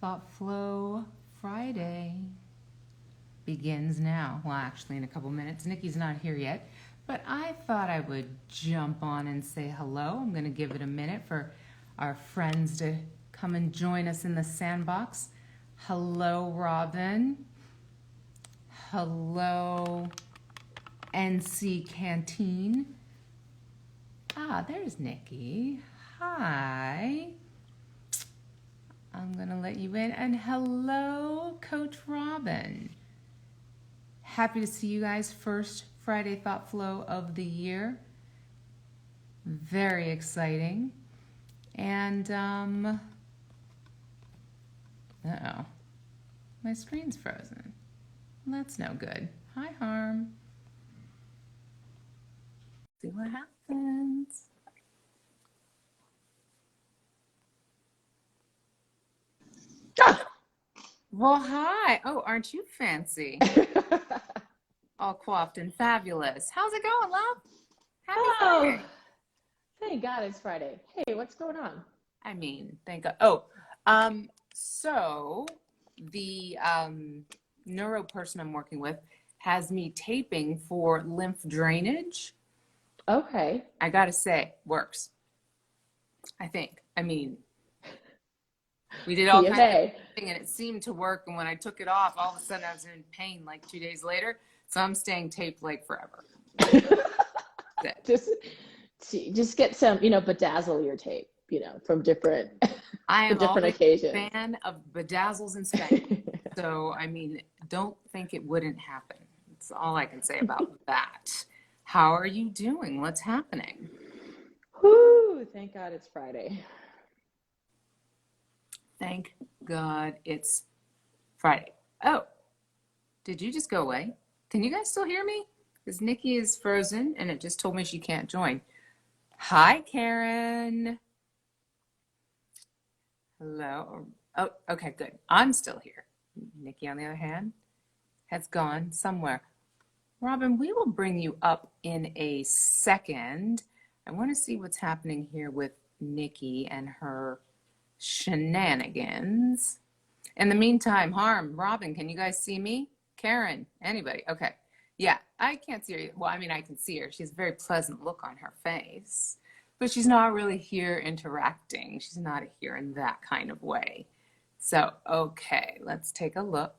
Thought Flow Friday begins now. Well, actually, in a couple minutes. Nikki's not here yet, but I thought I would jump on and say hello. I'm going to give it a minute for our friends to come and join us in the sandbox. Hello, Robin. Hello, NC Canteen. Ah, there's Nikki. Hi. I'm going to let you in. And hello, Coach Robin. Happy to see you guys. First Friday Thought Flow of the year. Very exciting. And, uh-oh. My screen's frozen. That's no good. Hi, Harm. See what happens. Well, hi. Oh, aren't you fancy? All coiffed and fabulous. How's it going, love? Happy Friday. Thank God it's Friday. Hey, what's going on? I mean, thank God. Oh, so the neuro person I'm working with has me taping for lymph drainage. Okay. I gotta say, works. I think. I mean, we did all kinds of things and it seemed to work. And when I took it off, all of a sudden I was in pain like 2 days later. So I'm staying taped like forever. just get some, bedazzle your tape, from different I am different occasions. A fan of bedazzles and spanking. So, I mean, don't think it wouldn't happen. That's all I can say about that. How are you doing? What's happening? Whoo, thank God it's Friday. Thank God it's Friday. Oh, did you just go away? Can you guys still hear me? Because Nikki is frozen and it just told me she can't join. Hi, Karen. Hello. Oh, okay, good. I'm still here. Nikki, on the other hand, has gone somewhere. Robin, we will bring you up in a second. I want to see what's happening here with Nikki and her shenanigans. In the meantime, Robin, can you guys see me? Karen, anybody? Okay. Yeah, I can't see her. Well, I mean, I can see her. She has a very pleasant look on her face, but she's not really here interacting. She's not here in that kind of way. So, okay, let's take a look.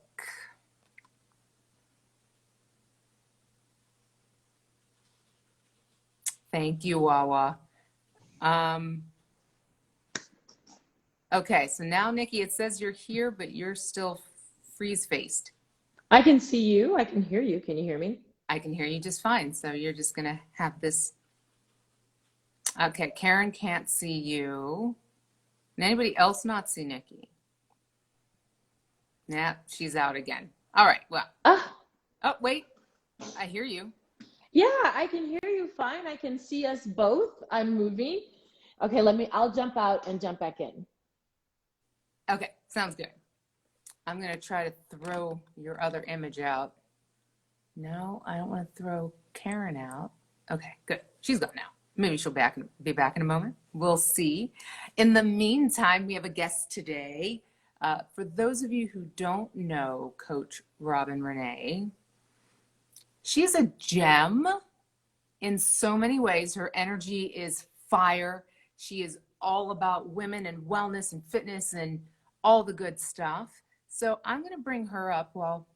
Thank you, Wawa. Okay, so now, Nikki, it says you're here, but you're still freeze-faced. I can see you. I can hear you. Can you hear me? I can hear you just fine. So you're just going to have this. Okay, Karen can't see you. Can anybody else not see Nikki? Nah, she's out again. All right, well. Oh, wait. I hear you. Yeah, I can hear you fine. I can see us both. I'm moving. Okay, I'll jump out and jump back in. Okay, sounds good. I'm going to try to throw your other image out. No, I don't want to throw Karen out. Okay, good. She's gone now. Maybe she'll be back in a moment. We'll see. In the meantime, we have a guest today. For those of you who don't know Coach Robin Renee, she's a gem in so many ways. Her energy is fire. She is all about women and wellness and fitness and all the good stuff. So I'm going to bring her up while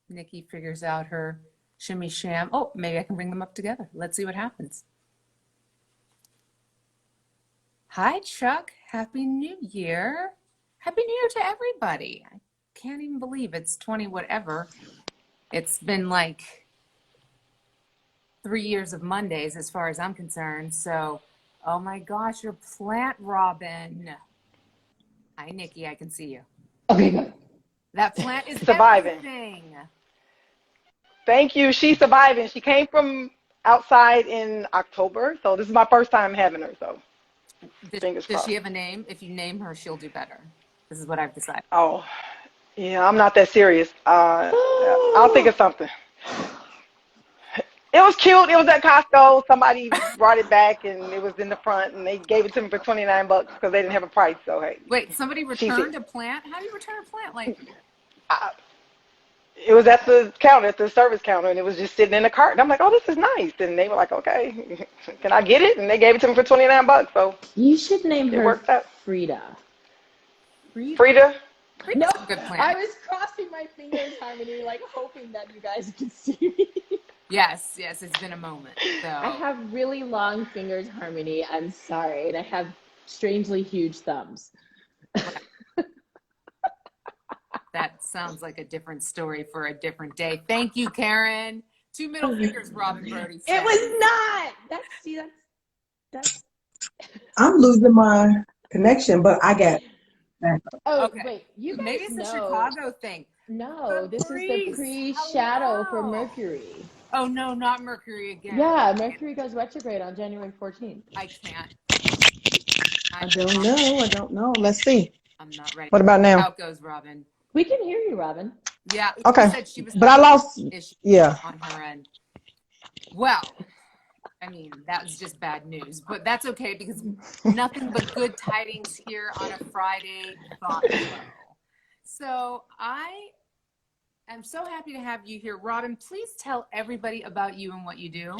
Nikki figures out her shimmy sham. Oh, maybe I can bring them up together. Let's see what happens. Hi, Chuck. Happy New Year. Happy New Year to everybody. I can't even believe it's 20 whatever. It's been like 3 years of Mondays as far as I'm concerned. So, oh my gosh, your plant, Robin. Hi, Nikki. I can see you. Okay, good. That plant is surviving. Everything. Thank you. She's surviving. She came from outside in October, so this is my first time having her. So, fingers crossed. Does she have a name? If you name her, she'll do better. This is what I've decided. Oh, yeah. I'm not that serious. I'll think of something. It was cute. It was at Costco. Somebody brought it back, and it was in the front, and they gave it to me for $29 because they didn't have a price. So hey. Wait, somebody returned a plant? How do you return a plant? Like, it was at the counter, at the service counter, and it was just sitting in the cart. And I'm like, oh, this is nice. And they were like, okay, can I get it? And they gave it to me for $29. So you should name her worked out. Frida. Frida? No, a good plant. I was crossing my fingers, Harmony, like hoping that you guys could see me. Yes, it's been a moment. So I have really long fingers, Harmony. I'm sorry. And I have strangely huge thumbs. that sounds like a different story for a different day. Thank you, Karen. 2 middle fingers, Robin Brody said. It was not. That's. I'm losing my connection, but I got. Oh, Okay. wait. You guys Maybe it's know. the Chicago thing. No, this is the Greece. pre-shadow for Hello. Mercury. Oh, no, not Mercury again. Yeah, Mercury goes retrograde on January 14th. I can't. I don't know. Let's see. I'm not ready. What about now? How it goes, Robin? We can hear you, Robin. Yeah. Okay. She said she was But I lost. issues Yeah. on her end. Well, I mean, that's just bad news, but that's okay because nothing but good tidings here on a Friday ThoughtFLOW. So I am so happy to have you here. Robin, please tell everybody about you and what you do.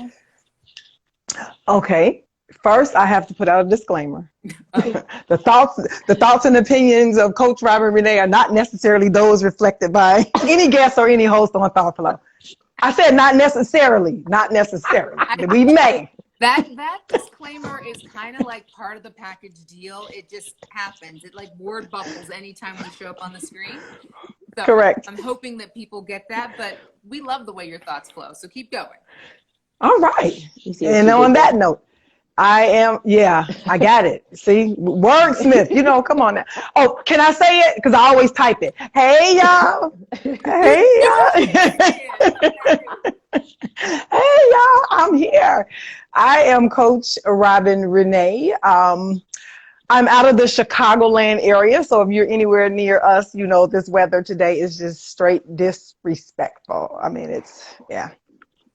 Okay. First, I have to put out a disclaimer. The thoughts and opinions of Coach Robin Renee are not necessarily those reflected by any guest or any host on ThoughtFLOW. I said not necessarily. We may. That disclaimer is kind of like part of the package deal. It just happens. It like word bubbles anytime we show up on the screen. So Correct. I'm hoping that people get that, but we love the way your thoughts flow. So keep going. All right. And on that note, I got it. See, wordsmith, come on now. Oh, can I say it? Because I always type it. Hey, y'all. Hey, y'all. Hey, y'all. I'm here. I am Coach Robin Renee. I'm out of the Chicagoland area. So if you're anywhere near us, this weather today is just straight disrespectful. I mean, yeah.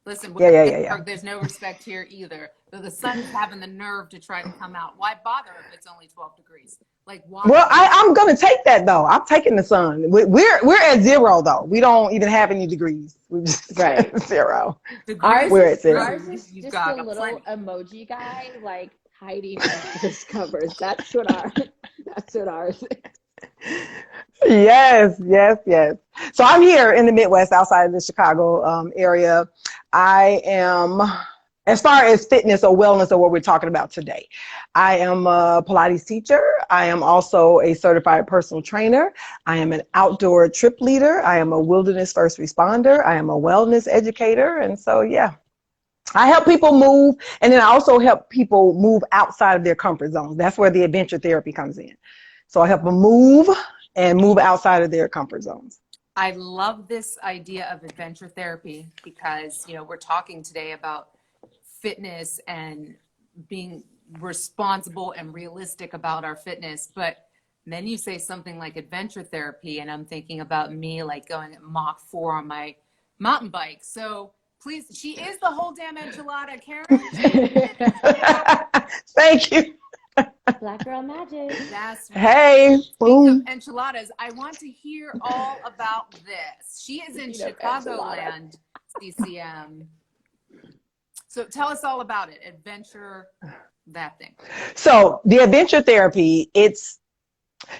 Listen, Yeah. There's no respect here either. So the sun's having the nerve to try to come out. Why bother if it's only 12 degrees? Like, why? Well, I'm going to take that, though. I'm taking the sun. We're at 0, though. We don't even have any degrees. We're just Right. 0. We're at 0. Ours is just a little emoji guy, like, hiding under his covers. That's what ours is. Yes. So I'm here in the Midwest, outside of the Chicago area. I am, as far as fitness or wellness or what we're talking about today, I am a Pilates teacher. I am also a certified personal trainer. I am an outdoor trip leader. I am a wilderness first responder. I am a wellness educator. And so, yeah, I help people move. And then I also help people move outside of their comfort zones. That's where the adventure therapy comes in. So I help them move outside of their comfort zones. I love this idea of adventure therapy because, we're talking today about fitness and being responsible and realistic about our fitness. But then you say something like adventure therapy, and I'm thinking about me like going at Mach 4 on my mountain bike. So please, she is the whole damn enchilada, Karen. Thank you. Black girl magic. That's right. Hey, Speaking of enchiladas, I want to hear all about this. She is in Chicagoland, CCM. So tell us all about it. Adventure, that thing. So the adventure therapy, it's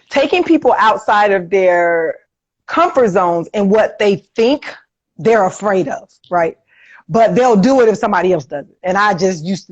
taking people outside of their comfort zones and what they think they're afraid of, right? But they'll do it if somebody else does it. And I'm just used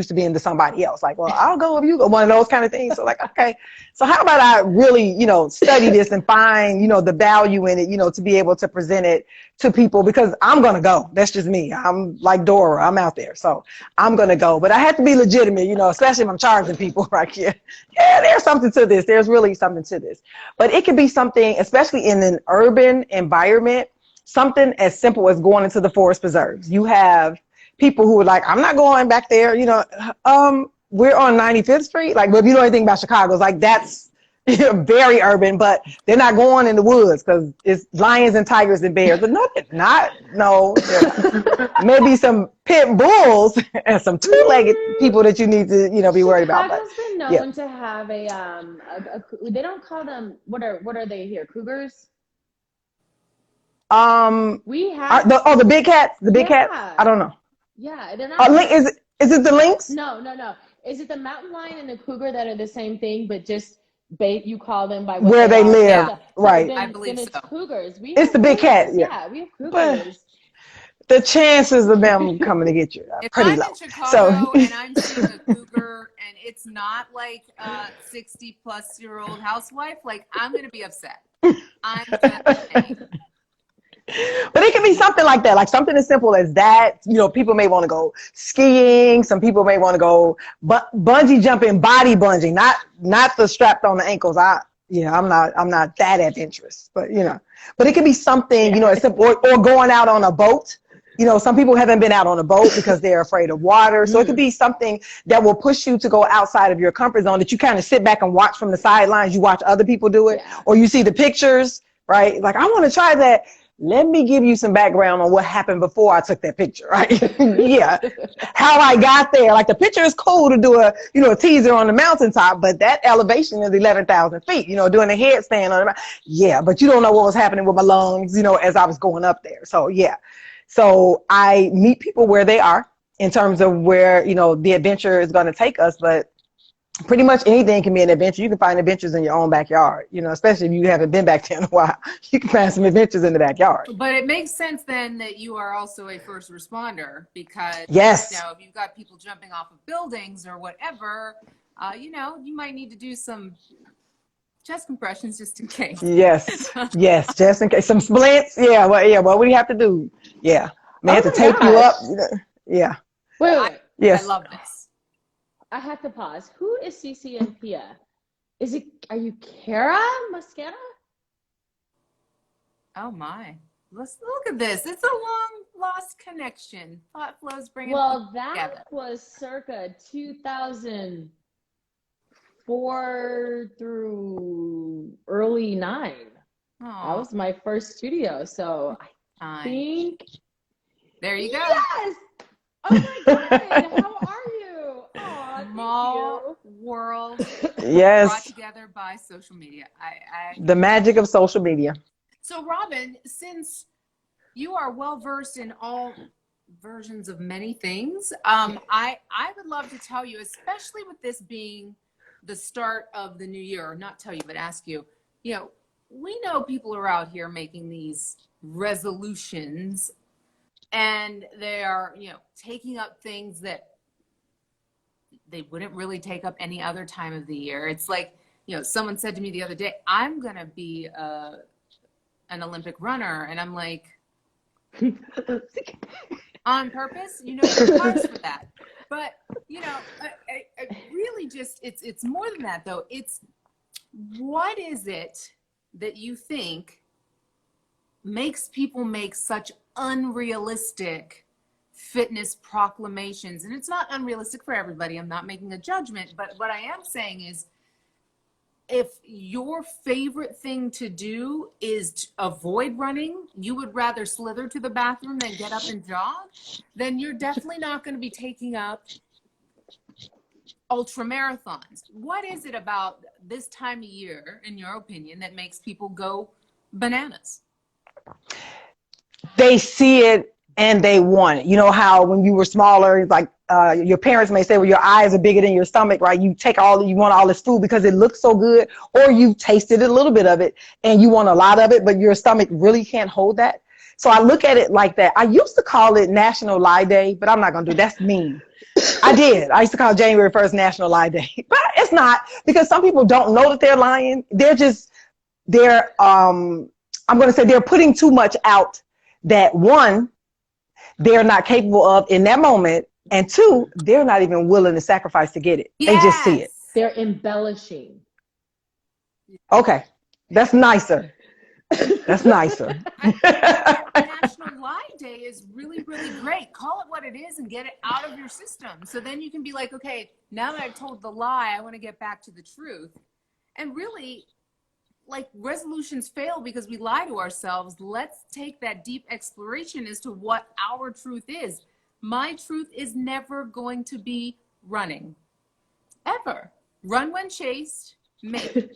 to being the somebody else. Like, well, I'll go if you go, one of those kind of things. So like, okay, so how about I really, study this and find, the value in it, to be able to present it to people, because I'm going to go. That's just me. I'm like Dora. I'm out there. So I'm going to go. But I have to be legitimate, especially if I'm charging people right here. Yeah, there's something to this. There's really something to this. But it could be something, especially in an urban environment, something as simple as going into the forest preserves. You have people who are like, I'm not going back there. We're on 95th Street. Like, but if you know anything about Chicago, it's like that's very urban, but they're not going in the woods because it's lions and tigers and bears. But no, they're not. No, they're not. Maybe some pit bulls and some two-legged people that you need to, be worried about. But Chicago's been known to have a they don't call them, what are they here? Cougars? We have the big cats, cats. I don't know. Yeah, they're not. Is it the lynx? No. Is it the mountain lion and the cougar that are the same thing, but just you call them by where they live, yeah. right? Then, I believe then it's so. cougars. It's the big cat. Yeah, we have cougars. But the chances of them coming to get you are If pretty I'm low. in Chicago and I'm seeing a cougar and it's not like a 60-plus-year-old housewife, like, I'm going to be upset. I'm just saying. But it can be something like that, like something as simple as that. People may want to go skiing. Some people may want to go bungee jumping, body bungee, not the strapped on the ankles. I'm not that adventurous, but but it can be something, as simple, or going out on a boat. Some people haven't been out on a boat because they're afraid of water. So it could be something that will push you to go outside of your comfort zone, that you kind of sit back and watch from the sidelines. You watch other people do it, or you see the pictures, right? Like, I want to try that. Let me give you some background on what happened before I took that picture, right? Yeah. How I got there. Like, the picture is cool to do a teaser on the mountaintop, but that elevation is 11,000 feet, doing a headstand on the mountain. Yeah, but you don't know what was happening with my lungs, as I was going up there. So, yeah. So I meet people where they are in terms of where, the adventure is going to take us, but pretty much anything can be an adventure. You can find adventures in your own backyard, especially if you haven't been back there in a while. You can find some adventures in the backyard. But it makes sense then that you are also a first responder, because yes, if you've got people jumping off of buildings or whatever, you might need to do some chest compressions just in case. Yes, just in case. Some splints. Yeah, what do you have to do? Yeah. May have to tape you up. Yeah. Wait. Yes. I love this. I have to pause. Who is Cece and Pia? Are you Kara Mosqueda? Oh my. Let's look at this. It's a long lost connection. ThoughtFLOW's bringing that together. was circa 2004 through early 9. That was my first studio. So I think. There you go. Yes. Oh my God. How are you? Small world. Yes. Brought together by social media. The magic of social media. So, Robin, since you are well versed in all versions of many things, I would love to tell you, especially with this being the start of the new year, or not tell you, but ask you, we know people are out here making these resolutions, and they are, taking up things that they wouldn't really take up any other time of the year. It's like, someone said to me the other day, I'm going to be an Olympic runner. And I'm like, on purpose? Your cards for that. But, I really just, it's more than that, though. It's, what is it that you think makes people make such unrealistic fitness proclamations? And it's not unrealistic for everybody. I'm not making a judgment, but what I am saying is, if your favorite thing to do is to avoid running, you would rather slither to the bathroom than get up and jog, then you're definitely not going to be taking up ultra marathons. What is it about this time of year, in your opinion, that makes people go bananas? They see it and they want it. You know how when you were smaller, like your parents may say, well, your eyes are bigger than your stomach, right? You want all this food because it looks so good, or you tasted a little bit of it and you want a lot of it, but your stomach really can't hold that. So I look at it like that. I used to call it National Lie Day, but I'm not going to do that. That's mean. I used to call January 1st National Lie Day, but it's not, because some people don't know that they're lying. I'm going to say they're putting too much out that, one, they're not capable of in that moment, and two, they're not even willing to sacrifice to get it. Yes. They just see it. They're embellishing. Okay. That's nicer. That's nicer. National Lie Day is really, really great. Call it what it is and get it out of your system. So then you can be like, okay, now that I've told the lie, I want to get back to the truth. And really, like, resolutions fail because we lie to ourselves. Let's take that deep exploration as to what our truth is. My truth is never going to be running, ever. Run when chased, maybe.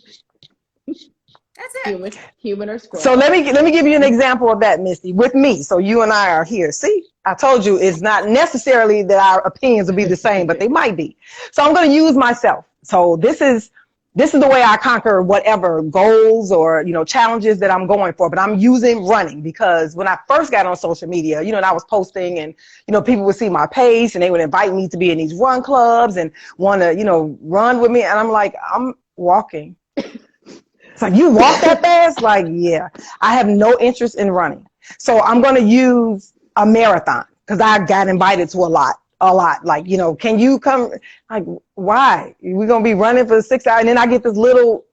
That's it. Human or squirrel. So let me give you an example of that, Misty, with me. So you and I are here. See, I told you it's not necessarily that our opinions will be the same, but they might be. So I'm going to use myself. So this is the way I conquer whatever goals or, you know, challenges that I'm going for. But I'm using running because when I first got on social media, you know, and I was posting and, you know, people would see my page and they would invite me to be in these run clubs and want to, you know, run with me. And I'm like, I'm walking. It's like, you walk that fast? Like, yeah, I have no interest in running. So I'm going to use a marathon because I got invited to a lot. Like, you know, can you come? Like, why? We're going to be running for 6 hours. And then I get this little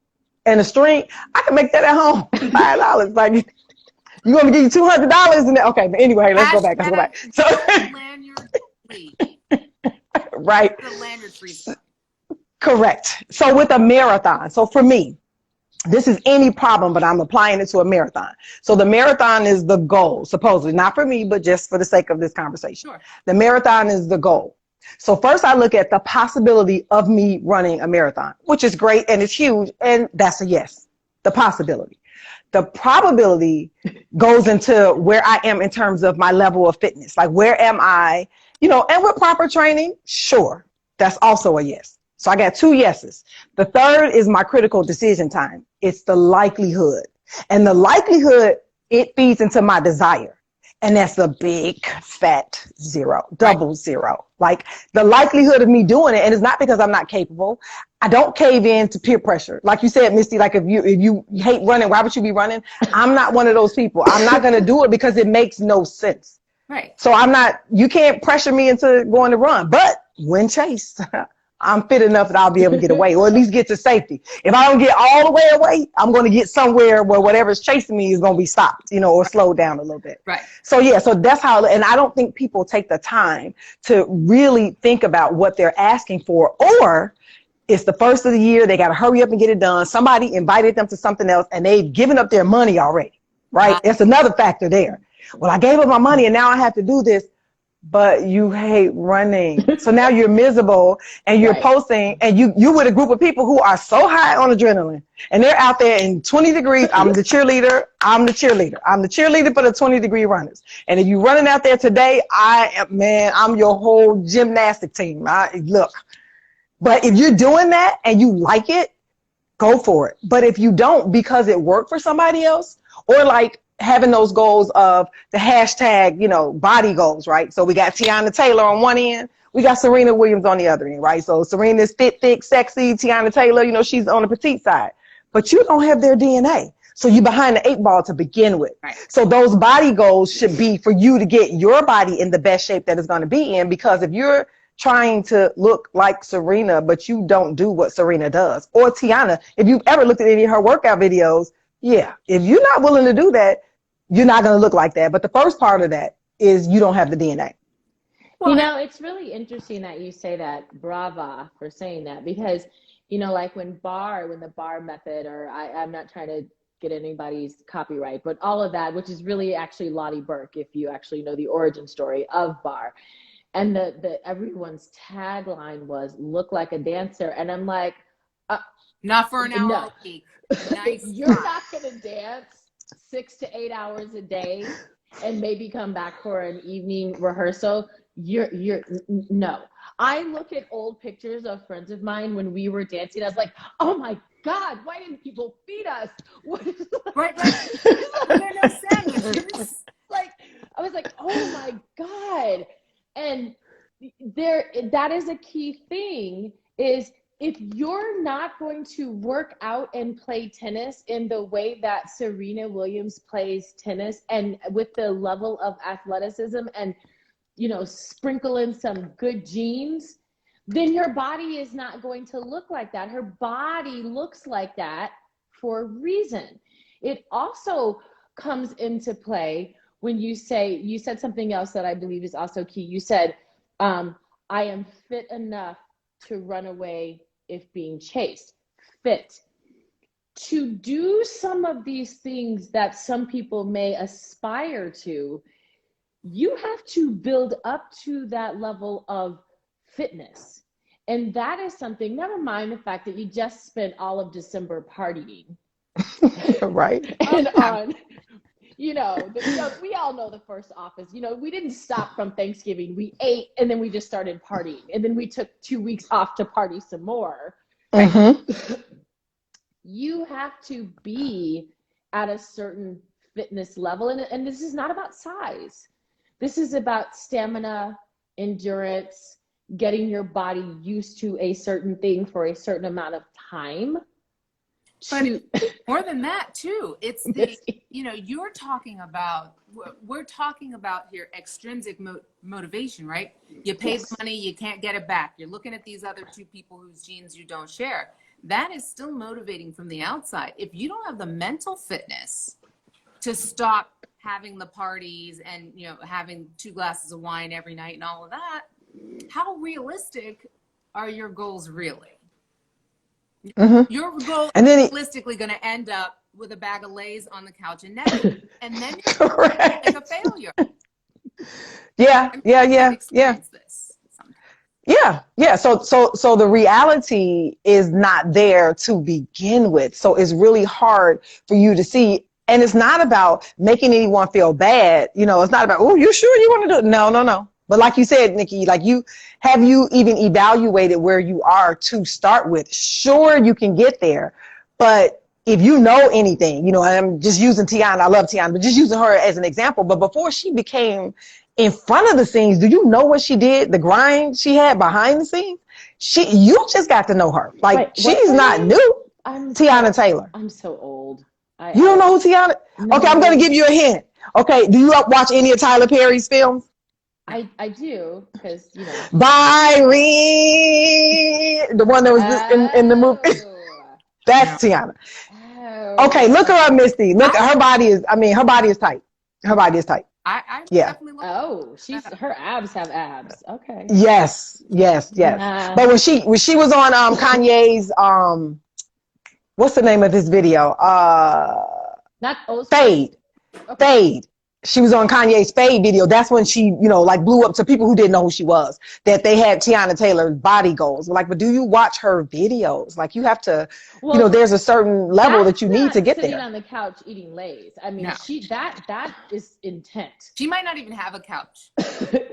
and a string. I can make that at home. $5. Like, you're going to give you $200 and okay. But anyway, let's go back. So Lanyard, please. Right. The lanyard freeze. Correct. So with a marathon. So for me, this is any problem, but I'm applying it to a marathon. So the marathon is the goal, supposedly, not for me, but just for the sake of this conversation. Sure. The marathon is the goal. So first I look at the possibility of me running a marathon, which is great and it's huge. And that's a yes, the possibility. The probability goes into where I am in terms of my level of fitness. Like, where am I, you know, and with proper training, sure, that's also a yes. So I got 2 yeses. The third is my critical decision time. It's the likelihood. And the likelihood, it feeds into my desire. And that's a big fat 0, double 0. Like, the likelihood of me doing it, and it's not because I'm not capable. I don't cave in to peer pressure. Like you said, Misty, like if you hate running, why would you be running? I'm not one of those people. I'm not going to do it because it makes no sense. Right. So you can't pressure me into going to run. But when chased, I'm fit enough that I'll be able to get away, or at least get to safety. If I don't get all the way away, I'm going to get somewhere where whatever's chasing me is going to be stopped, you know, or slowed down a little bit. Right. So yeah, so that's how, and I don't think people take the time to really think about what they're asking for, or it's the first of the year, they got to hurry up and get it done. Somebody invited them to something else and they've given up their money already, right? It's another factor there. Well, I gave up my money and now I have to do this. But you hate running. So now you're miserable and you're posting and you with a group of people who are so high on adrenaline and they're out there in 20 degrees. I'm the cheerleader for the 20-degree runners. And if you're running out there today, I'm your whole gymnastic team. Look, but if you're doing that and you like it, go for it. But if you don't, because it worked for somebody else, or like having those goals of the hashtag, you know, body goals, right? So we got Tiana Taylor on one end, we got Serena Williams on the other end, right? So Serena's fit, thick, sexy. Tiana Taylor, you know, she's on the petite side, but you don't have their DNA. So you're behind the 8 ball to begin with. Right. So those body goals should be for you to get your body in the best shape that it's going to be in, because if you're trying to look like Serena, but you don't do what Serena does, or Tiana, if you've ever looked at any of her workout videos, yeah, if you're not willing to do that, you're not going to look like that. But the first part of that is you don't have the DNA. Well, you know, it's really interesting that you say that. Brava for saying that, because, you know, like when the bar method, or I'm not trying to get anybody's copyright, but all of that, which is really actually Lottie Burke, if you actually know the origin story of bar. And the everyone's tagline was "look like a dancer," and I'm like, not for an hour a week. Nice. You're not gonna dance 6 to 8 hours a day and maybe come back for an evening rehearsal. No. I look at old pictures of friends of mine when we were dancing. I was like, oh my God, why didn't people feed us? What is right. There are no sandwiches. Like, I was like, oh my God. And that is a key thing, is if you're not going to work out and play tennis in the way that Serena Williams plays tennis, and with the level of athleticism and, you know, sprinkle in some good genes, then your body is not going to look like that. Her body looks like that for a reason. It also comes into play when you said something else that I believe is also key. You said, I am fit enough to run away if being chased. Fit. to do some of these things that some people may aspire to, you have to build up to that level of fitness. And that is something, never mind the fact that you just spent all of December partying. Right. And on, we all know the first office, we didn't stop from Thanksgiving. We ate and then we just started partying. And then we took 2 weeks off to party some more. Mm-hmm. You have to be at a certain fitness level. And this is not about size. This is about stamina, endurance, getting your body used to a certain thing for a certain amount of time. But more than that too, it's the, you're talking about, we're talking about here, extrinsic motivation, right? You pay the money, you can't get it back. You're looking at these other two people whose genes you don't share. That is still motivating from the outside. If you don't have the mental fitness to stop having the parties and, having 2 glasses of wine every night and all of that, how realistic are your goals really? Mm-hmm. Your goal and then is realistically going to end up with a bag of Lay's on the couch and Netflix, and then you're correct. like a failure. Yeah. This sometimes. Yeah. So the reality is not there to begin with. So it's really hard for you to see. And it's not about making anyone feel bad. It's not about, oh, you sure you want to do it? No. But like you said, Nikki, have you even evaluated where you are to start with? Sure, you can get there. But if you know anything, I'm just using Tiana. I love Tiana, but just using her as an example. But before she became in front of the scenes, do you know what she did? The grind she had behind the scenes? You just got to know her. She's not new. Tiana Taylor. I'm so old. You don't know who Tiana? No. Okay, I'm going to give you a hint. Okay, do you watch any of Tyler Perry's films? I do, because, Byron, the one that was in the movie. That's Tiana. Oh. Okay, look her up, Misty. Look, her body is tight. Her body is tight. I yeah. Definitely look. Oh, her abs have abs. Okay. Yes. But when she was on Kanye's what's the name of this video? Not Fade. Okay. Fade. She was on Kanye's Fade video. That's when she, blew up to people who didn't know who she was, that they had Tiana Taylor's body goals. But do you watch her videos? You have to, there's a certain level that you need to get there. Sitting on the couch eating Lay's. I mean, no. that is intense. She might not even have a couch.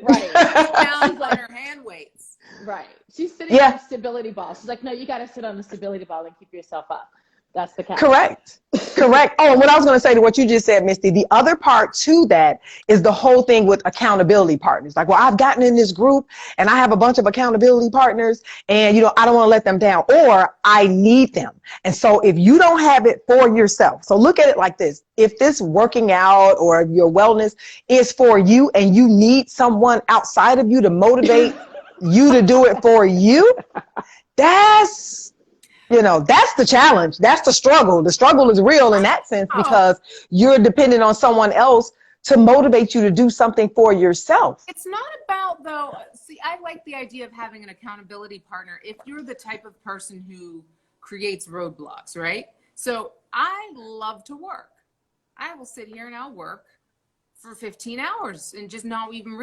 Right. Down on her hand weights. Right. She's sitting on a stability ball. She's like, no, you got to sit on the stability ball and keep yourself up. That's the couch. Correct. Oh, and what I was going to say to what you just said, Misty, the other part to that is the whole thing with accountability partners. I've gotten in this group and I have a bunch of accountability partners and, I don't want to let them down, or I need them. And so if you don't have it for yourself, so look at it like this. If this working out or your wellness is for you and you need someone outside of you to motivate you to do it for you, that's the challenge. That's the struggle. The struggle is real in that sense because you're dependent on someone else to motivate you to do something for yourself. It's not about, though. See, I like the idea of having an accountability partner if you're the type of person who creates roadblocks, right? So I love to work. I will sit here and I'll work for 15 hours and just not even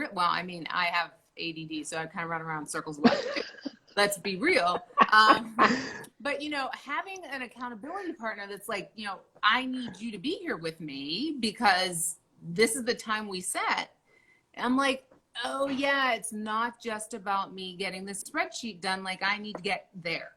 I have ADD, so I kind of run around in circles about it. Let's be real. But, having an accountability partner that's like, I need you to be here with me because this is the time we set. And I'm like, oh, yeah, it's not just about me getting this spreadsheet done. I need to get there.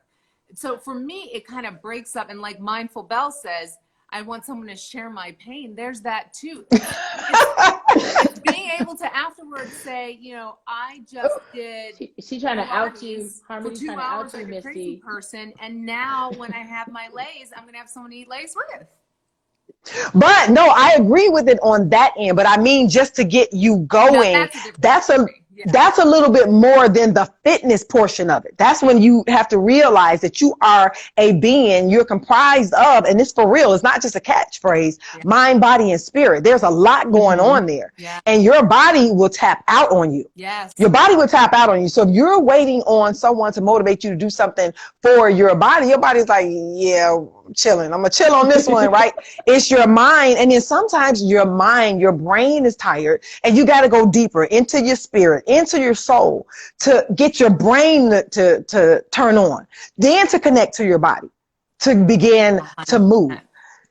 So for me, it kind of breaks up. And like Mindful Bell says, I want someone to share my pain. There's that too. It's being able to afterwards say, I just did. She trying to out you. Harmony's for 2 trying to out hours you, like a Misty. crazy person, and now when I have my Lay's, I'm gonna have someone to eat Lay's with. But no, I agree with it on that end. But I mean, just to get you going, No, that's a little bit more than the fitness portion of it. That's when you have to realize that you are a being, you're comprised of, and it's for real. It's not just a catchphrase, mind, body, and spirit. There's a lot going on there. Yeah. And your body will tap out on you. Yes. Your body will tap out on you. So if you're waiting on someone to motivate you to do something for your body's like, yeah, chilling. I'm gonna chill on this one, right? It's your mind. And then sometimes your mind, your brain is tired and you got to go deeper into your spirit, into your soul to get your brain to turn on, then to connect to your body, to begin to move.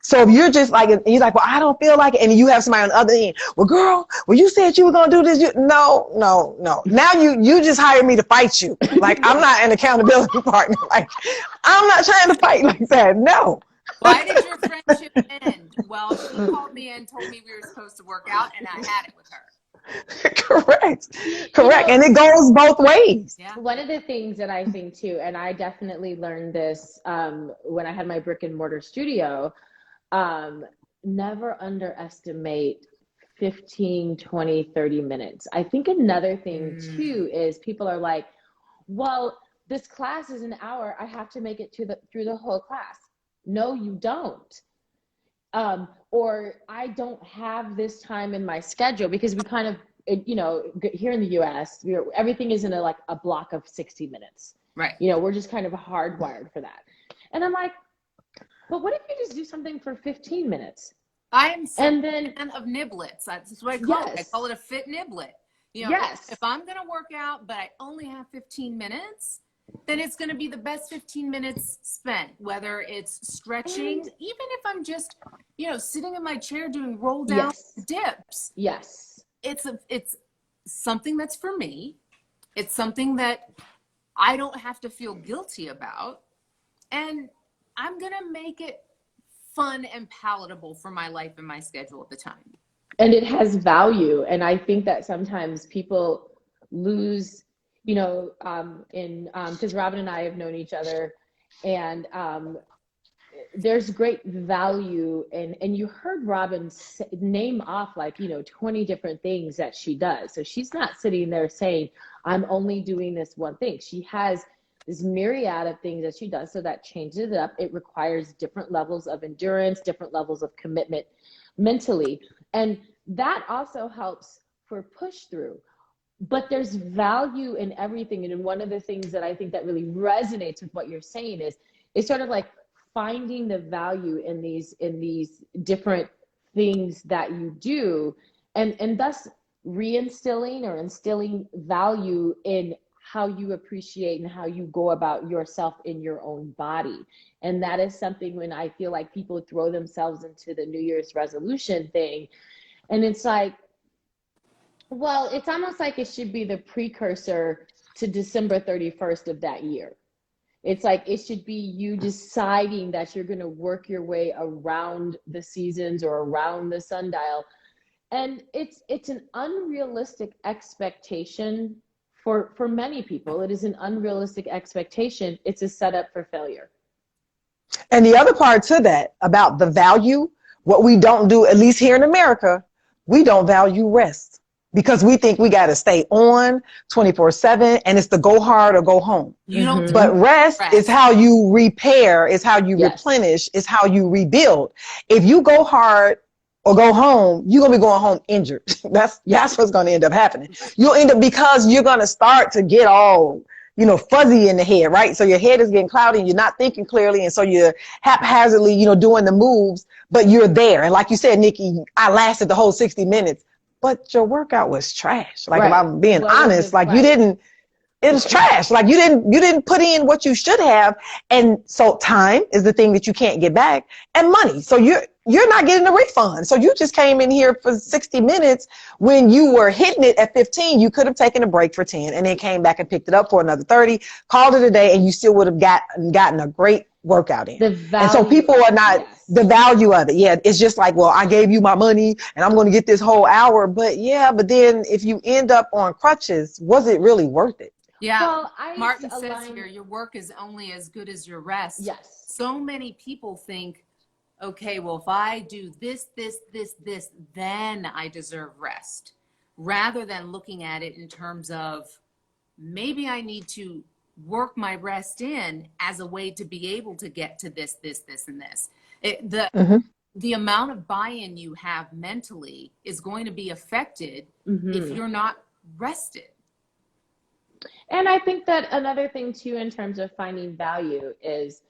So if you're just like, and you're like, well, I don't feel like it. And you have somebody on the other end. Well, girl, well, you said you were going to do this. No. Now you just hired me to fight you. Like, I'm not an accountability partner. Like, I'm not trying to fight like that. No. Why did your friendship end? Well, she called me and told me we were supposed to work out, and I had it with her. Correct. You know, And it goes both ways. Yeah. one of the things that I think too, and I definitely learned this when I had my brick and mortar studio, never underestimate 15, 20, 30 minutes. I think another thing too is people are like, well, this class is an hour. I have to make it through the whole class. No, you don't. Or I don't have this time in my schedule, because we kind of, you know, here in the US, everything is in a block of 60 minutes. Right. You know, we're just kind of hardwired for that. And I'm like, but what if you just do something for 15 minutes? I am And then a fan of niblets. That's what I call it. I call it a fit niblet. You know, yes. if I'm going to work out, but I only have 15 minutes, then it's going to be the best 15 minutes spent, whether it's stretching, even if I'm just, you know, sitting in my chair doing roll down dips. Yes. It's something that's for me. It's something that I don't have to feel guilty about. And I'm going to make it fun and palatable for my life and my schedule at the time. And it has value. And I think that sometimes people lose, you know, because Robin and I have known each other, and there's great value. And you heard Robin name off 20 different things that she does. So she's not sitting there saying, I'm only doing this one thing. She has this myriad of things that she does. So that changes it up. It requires different levels of endurance, different levels of commitment mentally. And that also helps for push through. But there's value in everything. And one of the things that I think that really resonates with what you're saying is it's sort of like finding the value in these different things that you do, and thus reinstilling or instilling value in how you appreciate and how you go about yourself in your own body. And that is something when I feel like people throw themselves into the New Year's resolution thing. And it's like, well, it's almost like it should be the precursor to December 31st of that year. It's like it should be you deciding that you're going to work your way around the seasons or around the sundial. And it's an unrealistic expectation for many people. It is an unrealistic expectation. It's a setup for failure. And the other part to that about the value, what we don't do, at least here in America, we don't value rest, because we think we got to stay on 24/7 and it's the go hard or go home. You don't. But rest is how you repair, is how you replenish, is how you rebuild. If you go hard or go home, you're going to be going home injured. That's what's going to end up happening. You'll end up, because you're going to start to get all, fuzzy in the head, right? So your head is getting cloudy and you're not thinking clearly. And so you're haphazardly, doing the moves, but you're there. And like you said, Nikki, I lasted the whole 60 minutes, but your workout was trash. Like, if I'm being honest, like it was trash. Like you didn't put in what you should have. And so time is the thing that you can't get back, and money. So you're not getting a refund. So you just came in here for 60 minutes when you were hitting it at 15. You could have taken a break for 10 and then came back and picked it up for another 30, called it a day, and you still would have gotten a great workout in. And so people are not the value of it. Yeah. It's just like, well, I gave you my money and I'm going to get this whole hour. But then if you end up on crutches, was it really worth it? Yeah. Well, Martin says here, your work is only as good as your rest. Yes. So many people think, okay, well, if I do this, then I deserve rest, rather than looking at it in terms of maybe I need to work my rest in as a way to be able to get to this, and this. The amount of buy-in you have mentally is going to be affected if you're not rested. And I think that another thing too, in terms of finding value, is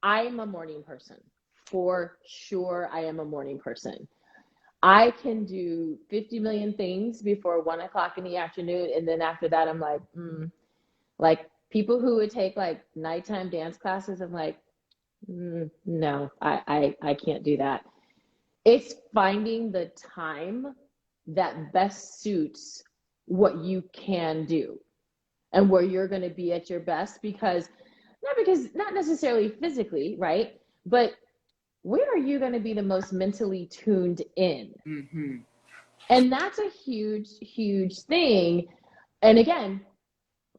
I'm a morning person. For sure, I am a morning person. I can do 50 million things before 1 o'clock in the afternoon. And then after that, I'm like, like people who would take like nighttime dance classes, I'm like, no, I can't do that. It's finding the time that best suits what you can do and where you're going to be at your best, because not necessarily physically, right? But where are you going to be the most mentally tuned in? Mm-hmm. And that's a huge, huge thing. And again,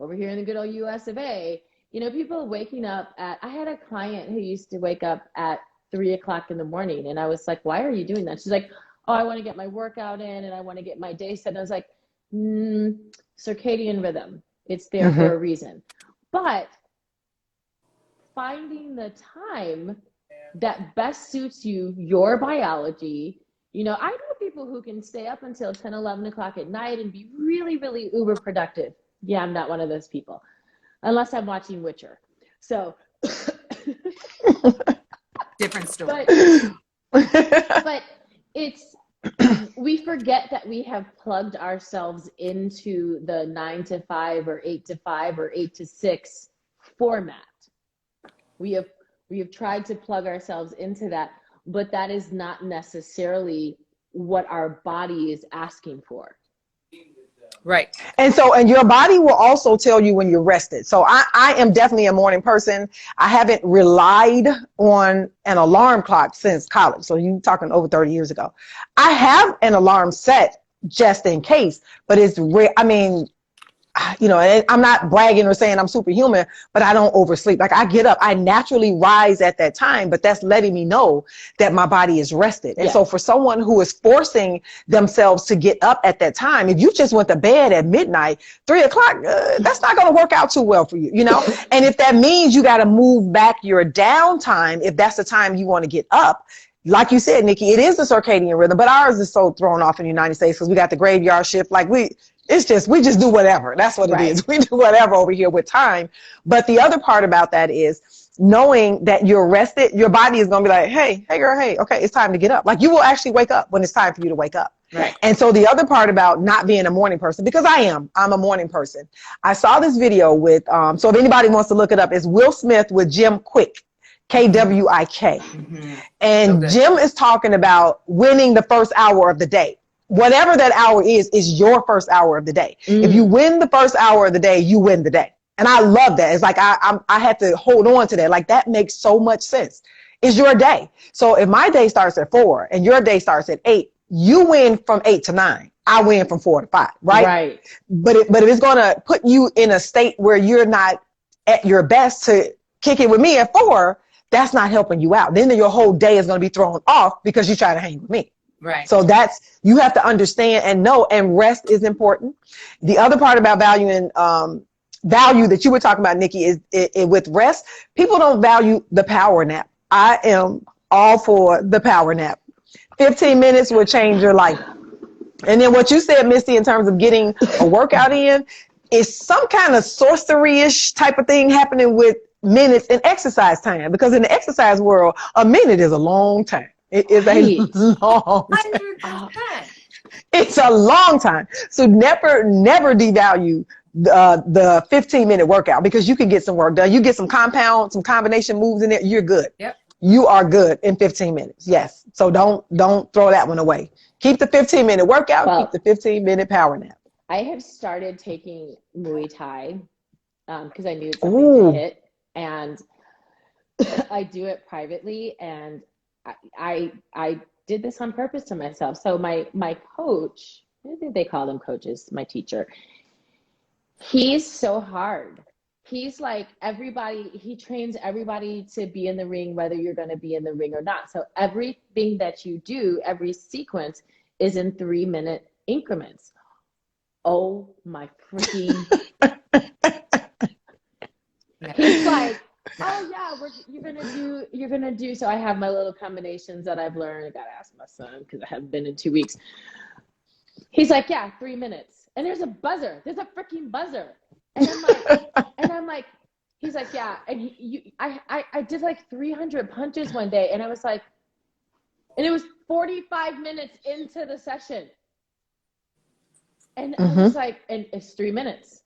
over here in the good old US of A, you know, people waking up I had a client who used to wake up at 3 o'clock in the morning. And I was like, why are you doing that? She's like, oh, I want to get my workout in and I want to get my day set. And I was like, circadian rhythm. It's there for a reason. But finding the time that best suits you, your biology. You know, I know people who can stay up until 10, 11 o'clock at night and be really, really uber productive. Yeah, I'm not one of those people, unless I'm watching Witcher. So, Different story. But it's, we forget that we have plugged ourselves into the 9 to 5 or 8 to 5 or 8 to 6 format. We have tried to plug ourselves into that, but that is not necessarily what our body is asking for. Right. And your body will also tell you when you're rested. So I am definitely a morning person. I haven't relied on an alarm clock since college. So you're talking over 30 years ago. I have an alarm set just in case, but it's rare. I mean, you know, I'm not bragging or saying I'm superhuman, but I don't oversleep. Like I get up, I naturally rise at that time, but that's letting me know that my body is rested. And so for someone who is forcing themselves to get up at that time, if you just went to bed at midnight, 3 o'clock, that's not going to work out too well for you, you know? And if that means you got to move back your downtime, if that's the time you want to get up, like you said, Nikki, it is the circadian rhythm, but ours is so thrown off in the United States because we got the graveyard shift. Like we just do whatever. That's what it is. We do whatever over here with time. But the other part about that is knowing that you're rested, your body is going to be like, hey girl, hey, okay, it's time to get up. Like you will actually wake up when it's time for you to wake up. Right. And so the other part about not being a morning person, because I'm a morning person. I saw this video with, so if anybody wants to look it up, it's Will Smith with Jim Quick. Kwik. Mm-hmm. And Jim is talking about winning the first hour of the day. Whatever that hour is your first hour of the day. If you win the first hour of the day, you win the day. And I love that. It's like I had to hold on to that. Like that makes so much sense. It's your day. So if my day starts at 4 and your day starts at 8, you win from 8 to 9. I win from 4 to 5, right? Right. But if it's going to put you in a state where you're not at your best to kick it with me at 4, that's not helping you out. Then your whole day is going to be thrown off because you try to hang with me. Right. So you have to understand and know, and rest is important. The other part about value that you were talking about, Nikki, is with rest, people don't value the power nap. I am all for the power nap. 15 minutes will change your life. And then what you said, Misty, in terms of getting a workout in, is some kind of sorcery-ish type of thing happening with minutes in exercise time, because in the exercise world, a minute is a long time. It is a long time. 100%. It's a long time. So never devalue the 15-minute workout, because you can get some work done. You get some combination moves in there, you're good. Yep. You are good in 15 minutes. Yes. So don't throw that one away. Keep the 15-minute workout, keep the 15-minute power nap. I have started taking Muay Thai because I knew it's something to hit. And I do it privately, and I did this on purpose to myself. So my coach, I think they call them coaches, my teacher, he's so hard. He's like he trains everybody to be in the ring, whether you're going to be in the ring or not. So everything that you do, every sequence is in 3-minute increments. Oh my freaking He's like, oh yeah, you're gonna do. So I have my little combinations that I've learned. I gotta ask my son because I haven't been in 2 weeks. He's like, yeah, 3 minutes, and there's a buzzer. There's a freaking buzzer, and I'm like, he's like, yeah. And I did like 300 punches one day, and I was like, and it was 45 minutes into the session. And I was like, and it's 3 minutes.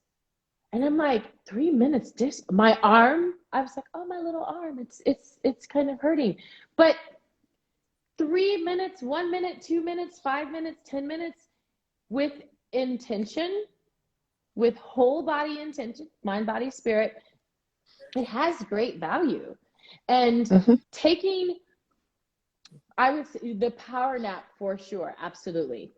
And I'm like, 3 minutes, my arm, I was like, oh, my little arm, it's kind of hurting. But 3 minutes, 1 minute, 2 minutes, 5 minutes, 10 minutes with intention, with whole body intention, mind, body, spirit, it has great value. And taking, I would say, the power nap for sure, absolutely.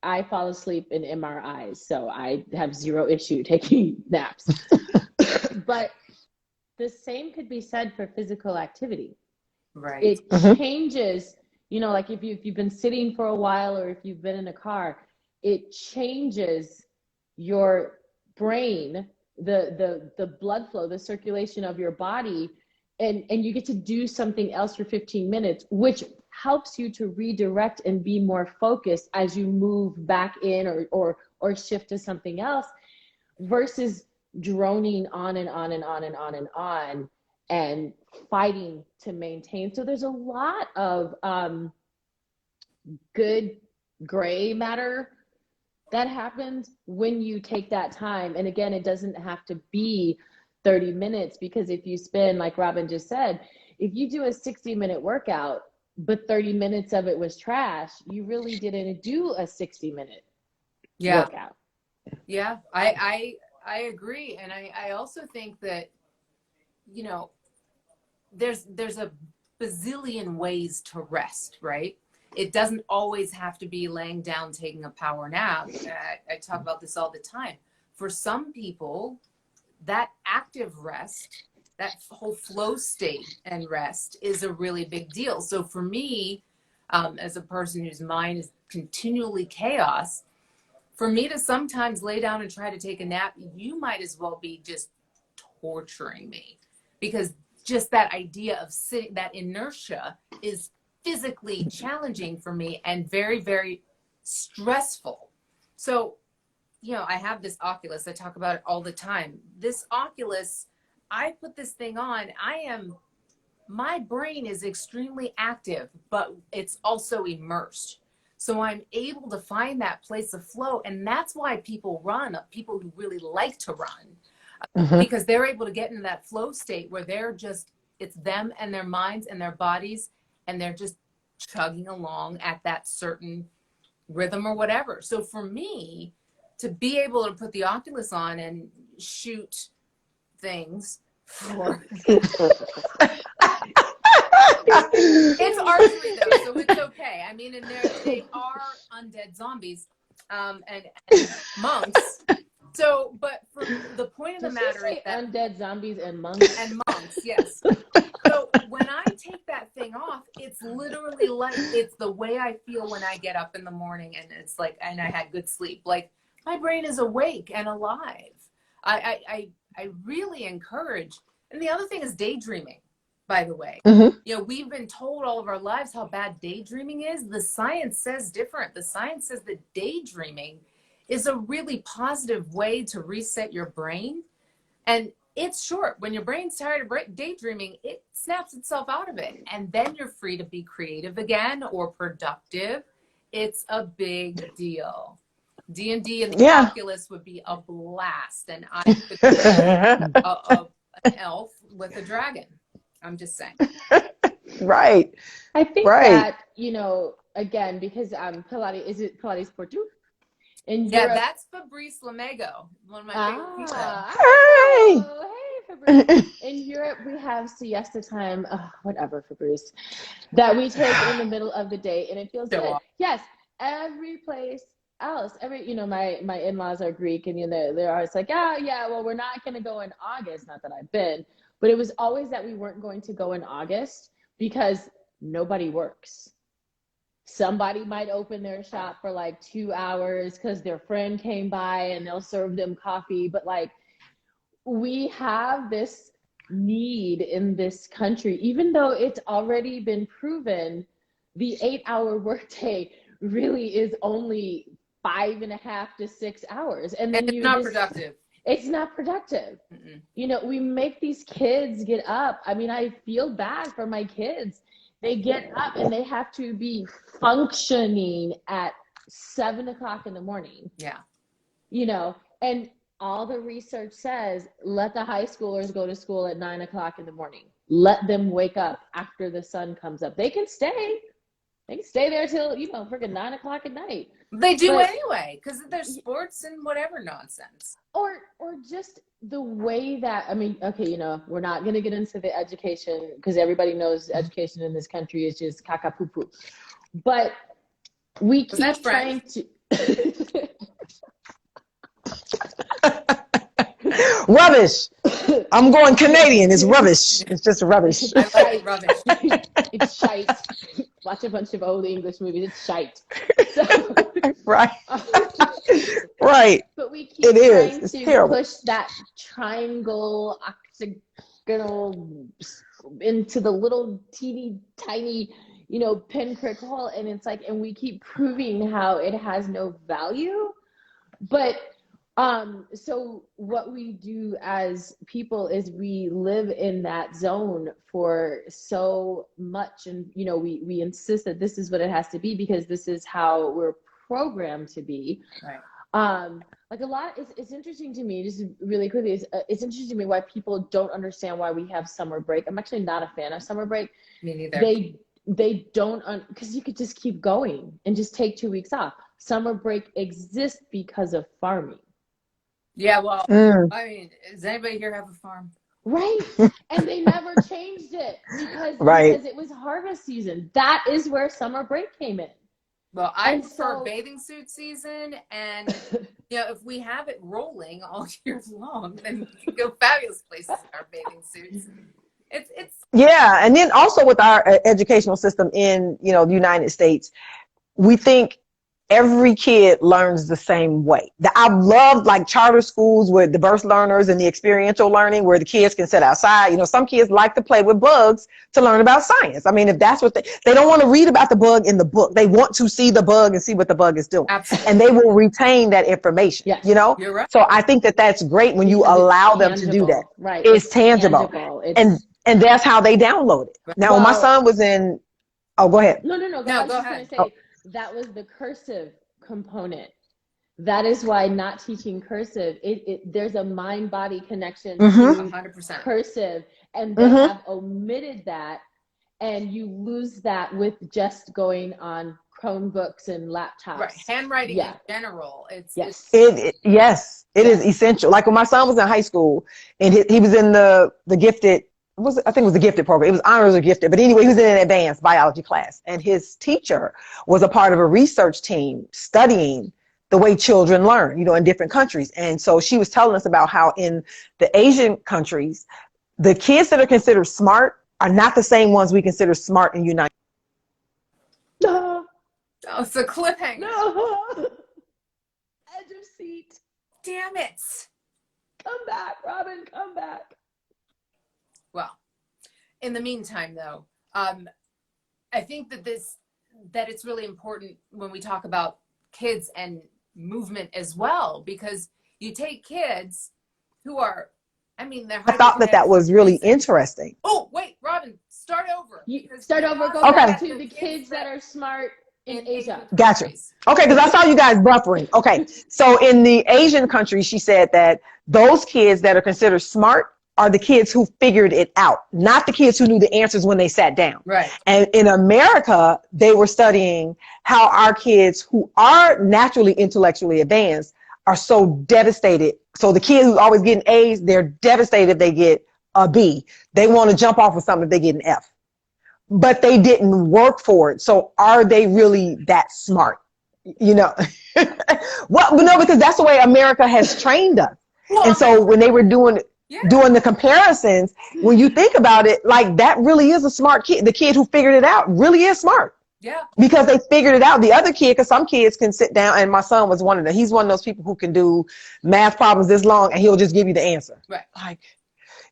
I fall asleep in MRIs, so I have zero issue taking naps. But the same could be said for physical activity. Right. It changes, you know, like if you've been sitting for a while, or if you've been in a car, it changes your brain, the blood flow, the circulation of your body, and you get to do something else for 15 minutes, which helps you to redirect and be more focused as you move back in or shift to something else, versus droning on and on and on and on and on and fighting to maintain. So there's a lot of good gray matter that happens when you take that time. And again, it doesn't have to be 30 minutes, because if you spend, like Robin just said, if you do a 60-minute workout, but 30 minutes of it was trash, you really didn't do a 60-minute workout. Yeah, I agree. And I also think that, you know, there's a bazillion ways to rest, right? It doesn't always have to be laying down, taking a power nap. I talk about this all the time. For some people, that active rest, that whole flow state and rest is a really big deal. So for me, as a person whose mind is continually chaos, for me to sometimes lay down and try to take a nap, you might as well be just torturing me, because just that idea of sitting, that inertia is physically challenging for me and very, very stressful. So, you know, I have this Oculus. I talk about it all the time. This Oculus, I put this thing on. My brain is extremely active, but it's also immersed. So I'm able to find that place of flow. And that's why people run, people who really like to run, because they're able to get into that flow state where they're just, it's them and their minds and their bodies, and they're just chugging along at that certain rhythm or whatever. So for me, to be able to put the Oculus on and shoot things for it's archery though, so it's okay. I mean, and they are undead zombies and monks. So, but for the point of the matter is that undead zombies and monks. And monks, yes. So when I take that thing off, it's literally like, it's the way I feel when I get up in the morning, and it's like, and I had good sleep. Like, my brain is awake and alive. I really encourage. And the other thing is daydreaming, by the way. You know, we've been told all of our lives how bad daydreaming is. The science says different. The science says that daydreaming is a really positive way to reset your brain. And it's short. When your brain's tired of daydreaming, it snaps itself out of it. And then you're free to be creative again or productive. It's a big deal. D&D and the Oculus would be a blast. And I could be an elf with a dragon. I'm just saying. Right. I think that, you know, again, because Pilates, is it Pilates Portu? In Europe, that's Fabrice Lamego, one of my favorite people. Hey, Fabrice. In Europe, we have siesta time, whatever, Fabrice, that we take in the middle of the day, and it feels good. Yes, every place else, you know, my in-laws are Greek, and you know, they're always like, well, we're not going to go in August. Not that I've been, but it was always that we weren't going to go in August because nobody works. Somebody might open their shop for like 2 hours because their friend came by and they'll serve them coffee. But like, we have this need in this country, even though it's already been proven, the 8-hour workday really is only 5.5 to 6 hours. And then it's not productive. It's not productive. Mm-mm. You know, we make these kids get up. I mean, I feel bad for my kids. They get up and they have to be functioning at 7 o'clock in the morning, Yeah. you know, and all the research says let the high schoolers go to school at 9 o'clock in the morning. Let them wake up after the sun comes up. They can stay there till, you know, freaking 9 o'clock at night. They do But- anyway, because of their sports and whatever nonsense. Or just the way that, I mean, okay, you know, we're not going to get into the education because everybody knows education in this country is just caca poo poo. But we Was that keep trying to. Rubbish. I'm going Canadian. It's rubbish. It's just rubbish. I like rubbish. It's shite. Watch a bunch of old English movies. It's shite. So, Right. Right. but we keep It is. trying It's to terrible. push that triangle, octagonal into the little teeny tiny, you know, pinprick hole. And it's like, and we keep proving how it has no value. But so what we do as people is we live in that zone for so much, and you know, we insist that this is what it has to be because this is how we're programmed to be. Right. Like a lot, it's interesting to me, just really quickly, it's interesting to me why people don't understand why we have summer break. I'm actually not a fan of summer break. Me neither. They don't, because you could just keep going and just take 2 weeks off. Summer break exists because of farming. Yeah, well, Mm. I mean, does anybody here have a farm? Right. And they never changed it Right. because it was harvest season. That is where summer break came in. Well, I And prefer so- bathing suit season, and you know, if we have it rolling all year long, then we can go fabulous places in our bathing suits. It's Yeah, and then also with our educational system in, you know, the United States, we think every kid learns the same way. I love like charter schools with diverse learners and the experiential learning where the kids can sit outside. You know, some kids like to play with bugs to learn about science. I mean, if that's what they don't want to read about the bug in the book. They want to see the bug and see what the bug is doing. absolutely. And they will retain that information, Yes. you know? You're right. So I think that that's great when you Because it's allow them to do that. tangible. Right. It's tangible. And that's how they download it. Now, when my Well- son was in, oh, go ahead. No. I No, was go just ahead. going to say that was the cursive component. That is why not teaching cursive, there's a mind-body connection Mhm. to 100%. cursive, and they Mhm. have omitted that, and you lose that with just going on Chromebooks and laptops. Right. Handwriting Yeah. in general. It's Yes. Yes, it is essential. Like when my son was in high school and he was in the gifted, I think it was the gifted program. It was honors or gifted, but anyway, he was in an advanced biology class, and his teacher was a part of a research team studying the way children learn, you know, in different countries. And so she was telling us about how in the Asian countries, the kids that are considered smart are not the same ones we consider smart in United. No. Oh, it's a cliffhanger. No. Edge of seat. Damn it. Come back, Robin. Come back. Well, in the meantime, though, I think that it's really important when we talk about kids and movement as well, because you take kids who are, I mean, they're. I thought that was really interesting. Oh, wait, Robin, start over. You Because start we over. Go lost back Okay. to the kids that are smart in Asia. Asian Gotcha. countries. Okay, because I saw you guys buffering. Okay, so in the Asian countries, she said that those kids that are considered smart are the kids who figured it out, not the kids who knew the answers when they sat down. Right. And in America, they were studying how our kids who are naturally intellectually advanced are so devastated. So the kid who's always getting A's, they're devastated if they get a B. They want to jump off of something if they get an F. But they didn't work for it. So are they really that smart? You know, well, no, because that's the way America has trained us. And so when they were doing the comparisons, when you think about it, like that really is a smart kid. The kid who figured it out really is smart. Yeah. Because they figured it out. The other kid, because some kids can sit down, and my son was one of them. He's one of those people who can do math problems this long and he'll just give you the answer. Right. Like,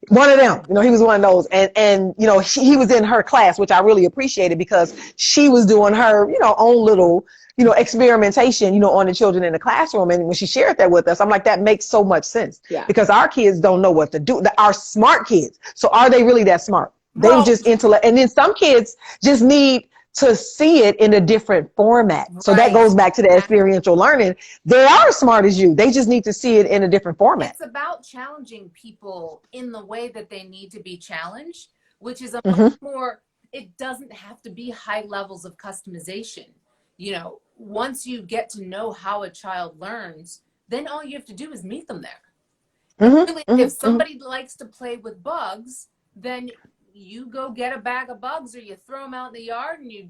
One of them, he was one of those. And he was in her class, which I really appreciated because she was doing her, own little, experimentation, on the children in the classroom. And when she shared that with us, I'm like, that makes so much sense because our kids don't know what to do. Our smart kids. So are they really that smart? They were just intellect. And then some kids just need to see it in a different format. So that goes back to the experiential learning. They are as smart as you. They just need to see it in a different format. It's about challenging people in the way that they need to be challenged, which is a much more, it doesn't have to be high levels of customization. Once you get to know how a child learns, then all you have to do is meet them there. If somebody likes to play with bugs, then you go get a bag of bugs or you throw them out in the yard and you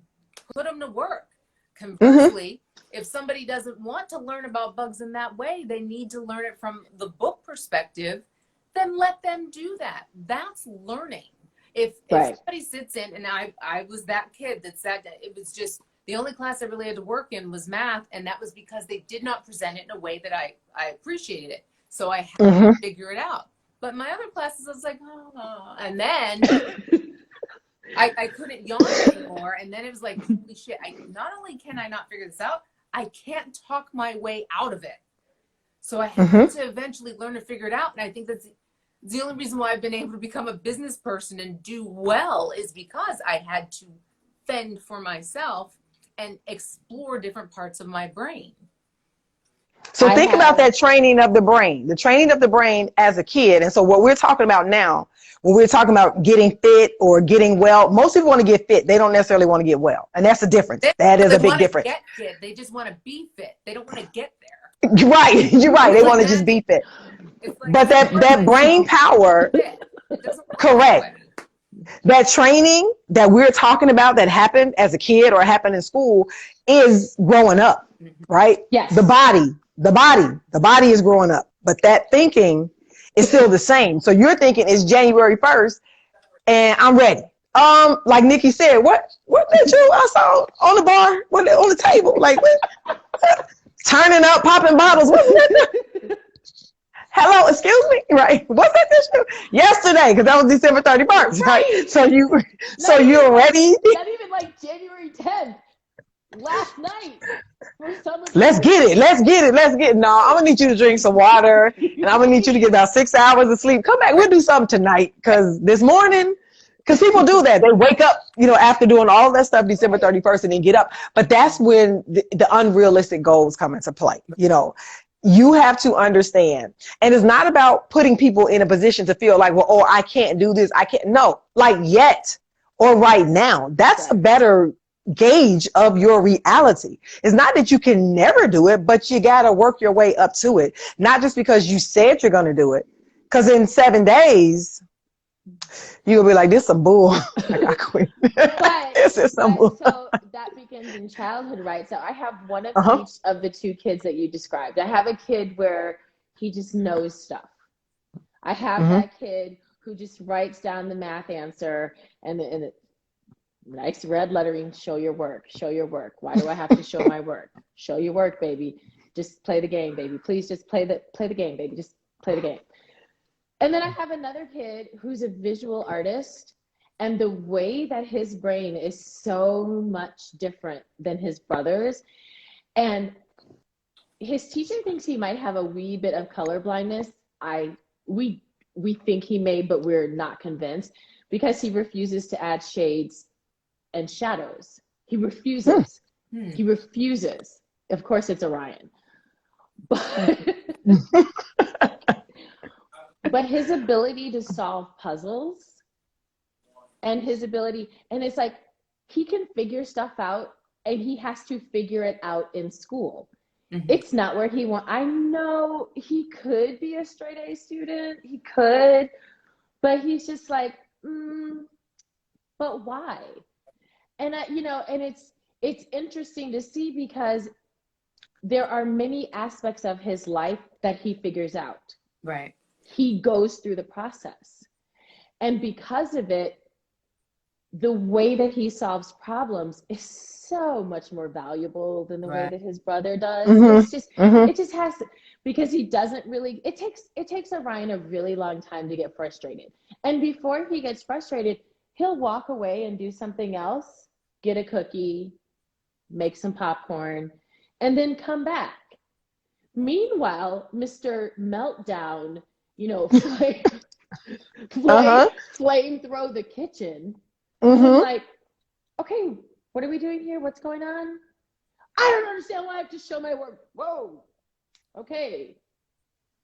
put them to work. Conversely, if somebody doesn't want to learn about bugs in that way, they need to learn it from the book perspective, then let them do that. That's learning. If somebody sits in, and I was that kid that sat, it was just, the only class I really had to work in was math, and that was because they did not present it in a way that I appreciated it. So I had to figure it out. But my other classes, I was like, oh, and then I couldn't yawn anymore. And then it was like, holy shit, not only can I not figure this out, I can't talk my way out of it. So I had to eventually learn to figure it out. And I think that's the only reason why I've been able to become a business person and do well is because I had to fend for myself and explore different parts of my brain. So think about that training of the brain as a kid. And so what we're talking about now, when we're talking about getting fit or getting well, most people want to get fit. They don't necessarily want to get well. And that's the difference. That is a big difference. Get fit. They just want to be fit. They don't want to get there. You're right. They want to just be fit. But that brain power, correct. That training that we're talking about that happened as a kid or happened in school is growing up, right? Yes. The body is growing up, but that thinking is still the same. So you're thinking it's January 1st and I'm ready. Like Nikki said, what did I saw on the bar, on the table, like what? Turning up, popping bottles. What's that? Hello, excuse me, right? What's that this year? Yesterday, because that was December 31st, right? So you're ready. Not even like January 10th. Last night. Let's get it. No, I'm gonna need you to drink some water, and I'm gonna need you to get about 6 hours of sleep. Come back, we'll do something tonight, because this morning, because people do that. They wake up, after doing all that stuff December 31st and then get up. But that's when the unrealistic goals come into play. You have to understand. And it's not about putting people in a position to feel like, well, oh, I can't do this. I can't. No, like yet or right now. That's a better gauge of your reality. It's not that you can never do it, but you got to work your way up to it. Not just because you said you're going to do it. Because in 7 days, you'll be like, this some bull. I quit. This is some bull. So that begins in childhood, right? So I have one of each of the two kids that you described. I have a kid where he just knows stuff. I have that kid who just writes down the math answer and nice red lettering, show your work. Why do I have to show my work? Show your work, baby. Just play the game, baby. Please just play the game, baby. Just play the game. And then I have another kid who's a visual artist, and the way that his brain is so much different than his brother's. And his teacher thinks he might have a wee bit of color blindness. We think he may, but we're not convinced because he refuses to add shades and shadows. He refuses. He refuses. Of course, it's Orion. But his ability to solve puzzles and it's like he can figure stuff out and he has to figure it out in school. It's not where he wants. I know he could be a straight A student. He could, but he's just like, but why? And and it's interesting to see because there are many aspects of his life that he figures out. Right. He goes through the process. And because of it, the way that he solves problems is so much more valuable than the way that his brother does. It's just, it just has to, because he doesn't really, it takes Orion a really long time to get frustrated. And before he gets frustrated, he'll walk away and do something else, get a cookie, make some popcorn, and then come back. Meanwhile, Mr. Meltdown, flamethrow the kitchen. Mm-hmm. He's like, okay, what are we doing here? What's going on? I don't understand why I have to show my work. Whoa. Okay.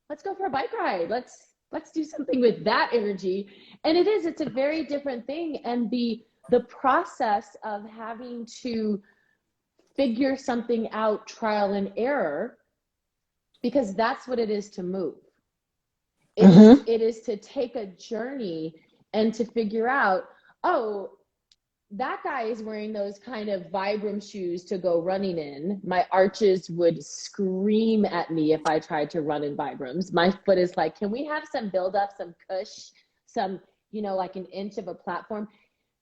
Let's go for a bike ride. Let's do something with that energy. And it's a very different thing. And the process of having to figure something out, trial and error, because that's what it is to move. It is to take a journey and to figure out, oh, that guy is wearing those kind of Vibram shoes to go running in. My arches would scream at me if I tried to run in Vibrams. My foot is like, can we have some build up, some cush, some, like an inch of a platform?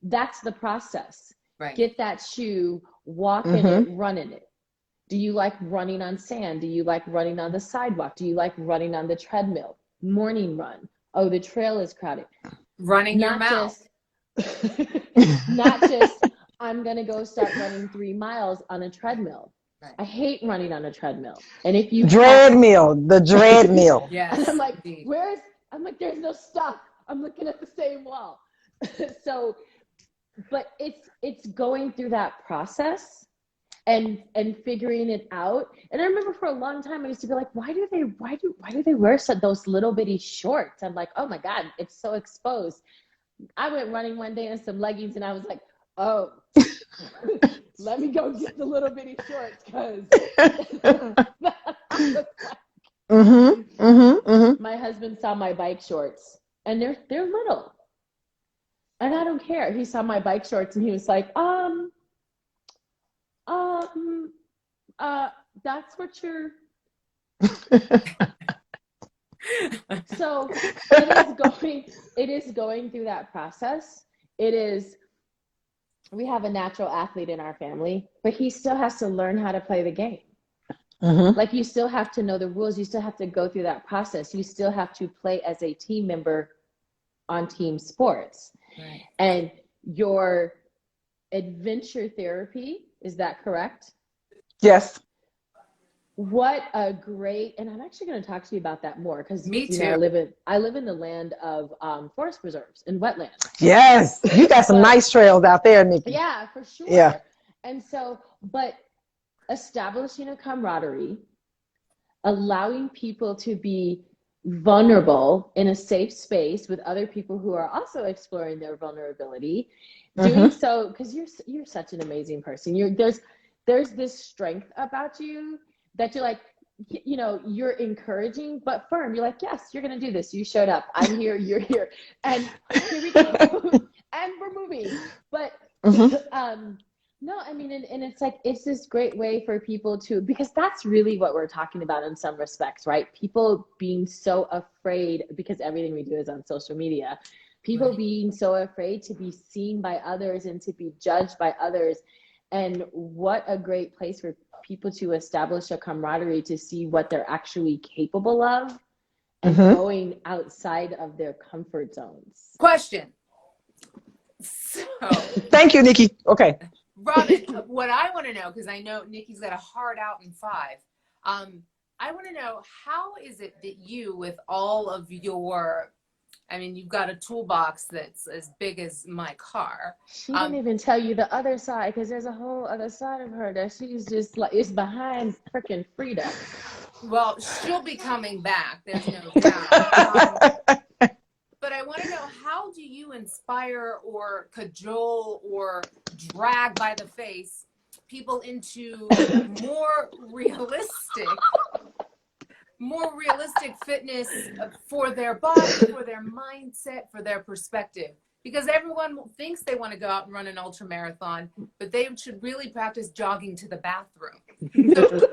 That's the process. Right. Get that shoe, walk in it, run in it. Do you like running on sand? Do you like running on the sidewalk? Do you like running on the treadmill? Morning run. Oh, the trail is crowded. Running your mouth. Not just, I'm going to go start running 3 miles on a treadmill. Right. I hate running on a treadmill. And if you the dreadmill. Yes. And I'm like, there's no stuff. I'm looking at the same wall. So, but it's going through that process and figuring it out. And I remember for a long time, I used to be like, why do they wear those little bitty shorts? I'm like, oh my God, it's so exposed. I went running one day in some leggings and I was like, oh, let me go get the little bitty shorts because my husband saw my bike shorts and they're little. And I don't care. He saw my bike shorts and he was like, that's what you're So it is going through that process. We have a natural athlete in our family, but he still has to learn how to play the game. Like you still have to know the rules. You still have to go through that process. You still have to play as a team member on team sports. Right. And your adventure therapy, is that correct? Yes. What a great, and I'm actually going to talk to you about that more because I live in the land of forest preserves and wetlands. Yes, you got some nice trails out there, Nikki. Yeah, for sure. Yeah. And so, but establishing a camaraderie, allowing people to be vulnerable in a safe space with other people who are also exploring their vulnerability, doing so because you're such an amazing person. There's this strength about you that you're like, you're encouraging, but firm. You're like, yes, you're going to do this. You showed up. I'm here. You're here. And here we go. And we're moving. But no, I mean, and it's like, it's this great way for people to, because that's really what we're talking about in some respects, right? People being so afraid because everything we do is on social media. People being so afraid to be seen by others and to be judged by others. And what a great place for people to establish a camaraderie to see what they're actually capable of and going outside of their comfort zones. Question. So, thank you, Nikki. Okay. Robin, what I want to know, because I know Nikki's got a hard out in 5. I want to know, how is it that you, with all of your, you've got a toolbox that's as big as my car. She didn't even tell you the other side, because there's a whole other side of her that she's just like, it's behind freaking Frida. Well, she'll be coming back. There's no doubt. But I want to know, how do you inspire or cajole or drag by the face people into more realistic fitness for their body, for their mindset, for their perspective? Because everyone thinks they want to go out and run an ultra marathon, but they should really practice jogging to the bathroom. So,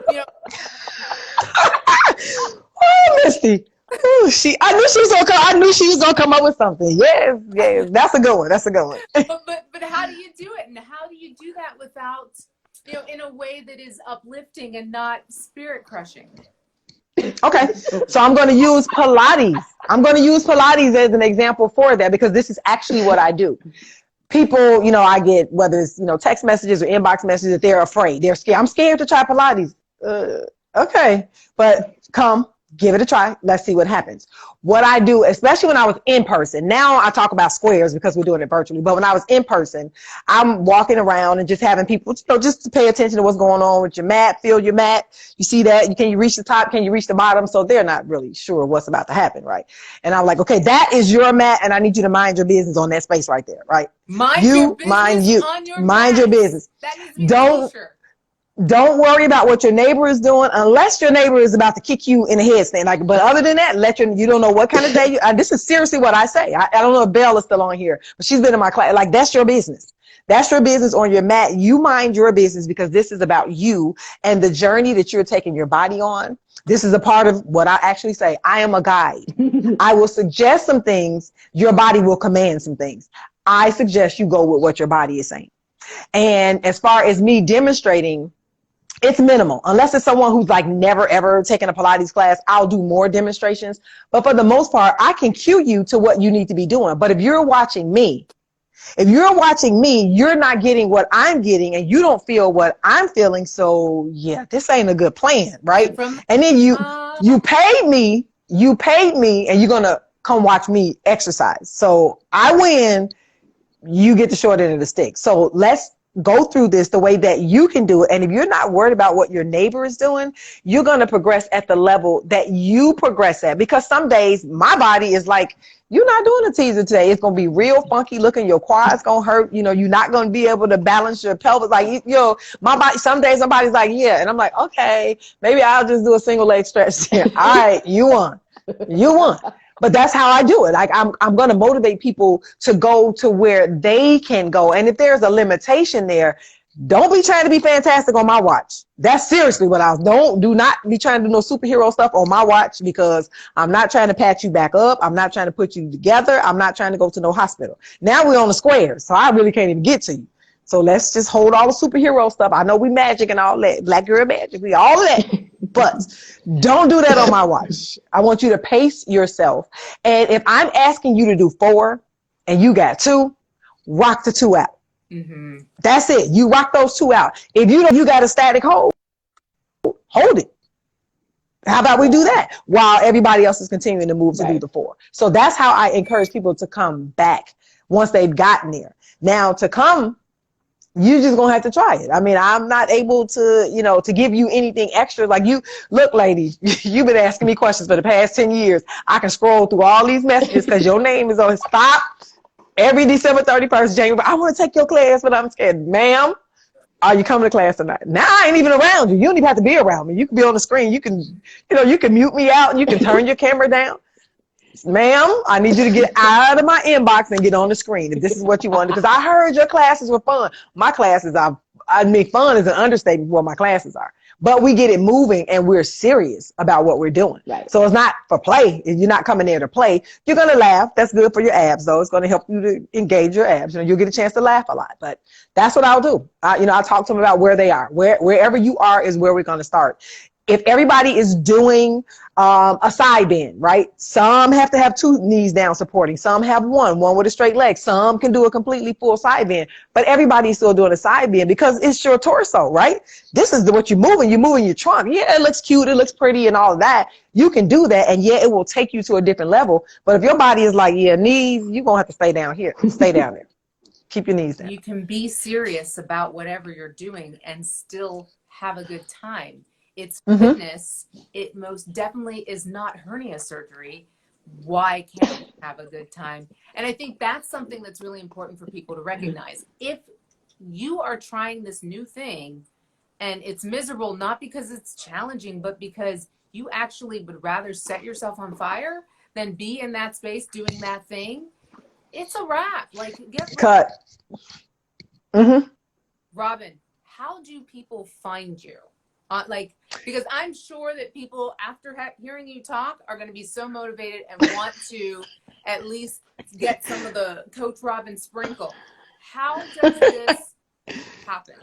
Oh, Misty. Ooh, I knew she was gonna come up with something. Yes, that's a good one. But how do you do it, and how do you do that without, in a way that is uplifting and not spirit crushing? Okay, so I'm going to use Pilates. I'm going to use Pilates as an example for that because this is actually what I do. People, I get, whether it's, text messages or inbox messages, that they're afraid. They're scared. I'm scared to try Pilates. Okay, but come, give it a try. Let's see what happens. What I do, especially when I was in person, now I talk about squares because we're doing it virtually, but when I was in person, I'm walking around and just having people, just to pay attention to what's going on with your mat, feel your mat. You see that? Can you reach the top? Can you reach the bottom? So they're not really sure what's about to happen, right? And I'm like, okay, that is your mat, and I need you to mind your business on that space right there, right? Mind your business on your mind your business. That needs to be a t-shirt. Don't worry about what your neighbor is doing unless your neighbor is about to kick you in the headstand. But other than that, you don't know what kind of day this is seriously what I say. I don't know if Belle is still on here, but she's been in my class. Like, that's your business. That's your business on your mat. You mind your business because this is about you and the journey that you're taking your body on. This is a part of what I actually say. I am a guide. I will suggest some things. Your body will command some things. I suggest you go with what your body is saying. And as far as me demonstrating, it's minimal. Unless it's someone who's like never, ever taken a Pilates class, I'll do more demonstrations. But for the most part, I can cue you to what you need to be doing. But if you're watching me, you're not getting what I'm getting and you don't feel what I'm feeling. So yeah, this ain't a good plan, right? And then you paid me and you're going to come watch me exercise. So I win, you get the short end of the stick. So let's go through this the way that you can do it. And if you're not worried about what your neighbor is doing, you're going to progress at the level that you progress at. Because some days my body is like, you're not doing a teaser today. It's going to be real funky looking. Your quads going to hurt. You're not going to be able to balance your pelvis. Like, my body, some days my body's like, yeah. And I'm like, okay, maybe I'll just do a single leg stretch here. All right, you won. But that's how I do it. Like, I'm going to motivate people to go to where they can go. And if there's a limitation there, don't be trying to be fantastic on my watch. That's seriously what do not be trying to do no superhero stuff on my watch, because I'm not trying to patch you back up. I'm not trying to put you together. I'm not trying to go to no hospital. Now we're on the square, so I really can't even get to you. So let's just hold all the superhero stuff. I know we magic and all that. Black girl magic, we all of that. But don't do that on my watch. I want you to pace yourself. And if I'm asking you to do 4 and you got 2, rock the 2 out. Mm-hmm. That's it. You rock those 2 out. If you got a static hold it. How about we do that while everybody else is continuing to move to do the 4? So that's how I encourage people to come back once they've gotten there. Now to come, you just gonna have to try it. I mean, I'm not able to, to give you anything extra. Like, look, lady, you've been asking me questions for the past 10 years. I can scroll through all these messages because your name is on stop every December 31st, January. I want to take your class, but I'm scared. Ma'am, are you coming to class tonight? Now I ain't even around you. You don't even have to be around me. You can be on the screen. You can, you can mute me out and you can turn your camera down. Ma'am, I need you to get out of my inbox and get on the screen if this is what you want. Because I heard your classes were fun. My classes are, fun is an understatement for what my classes are. But we get it moving and we're serious about what we're doing. Right. So it's not for play. If you're not coming there to play, you're going to laugh. That's good for your abs, though. It's going to help you to engage your abs. You'll get a chance to laugh a lot. But that's what I'll do. I talk to them about where they are. Wherever you are is where we're going to start. If everybody is doing a side bend, right? Some have to have 2 knees down supporting. Some have one with a straight leg. Some can do a completely full side bend. But everybody's still doing a side bend because it's your torso, right? This is what you're moving. You're moving your trunk. Yeah, it looks cute. It looks pretty and all of that. You can do that. And yeah, it will take you to a different level. But if your body is like, yeah, knees, you're going to have to stay down here. Stay down there. Keep your knees down. You can be serious about whatever you're doing and still have a good time. It's fitness. It most definitely is not hernia surgery. Why can't we have a good time? And I think that's something that's really important for people to recognize. If you are trying this new thing and it's miserable, not because it's challenging, but because you actually would rather set yourself on fire than be in that space doing that thing, it's a wrap. Like, get cut. Robin, how do people find you? Because I'm sure that people, after hearing you talk, are going to be so motivated and want to at least get some of the Coach Robin sprinkle. How does this happen?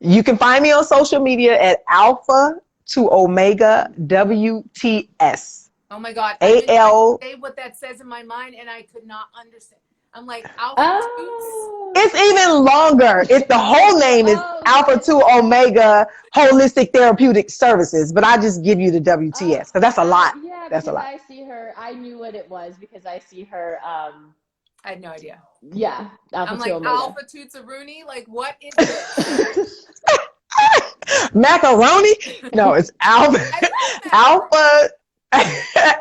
You can find me on social media at Alpha to Omega WTS. Oh my God. I've been trying AL. to say what that says in my mind and I could not understand. I'm like, Alpha Oh. It's even longer. The whole name is Alpha to Omega Holistic Therapeutic Services, but I just give you the WTS because that's a lot. Yeah, That's a because lot. I see her. I knew what it was because I see her. I had no idea. Yeah, Alpha I'm to like, Omega. Alpha Tootsaroonie? Like, what is this? Macaroni? No, it's Alpha. I love macaroni.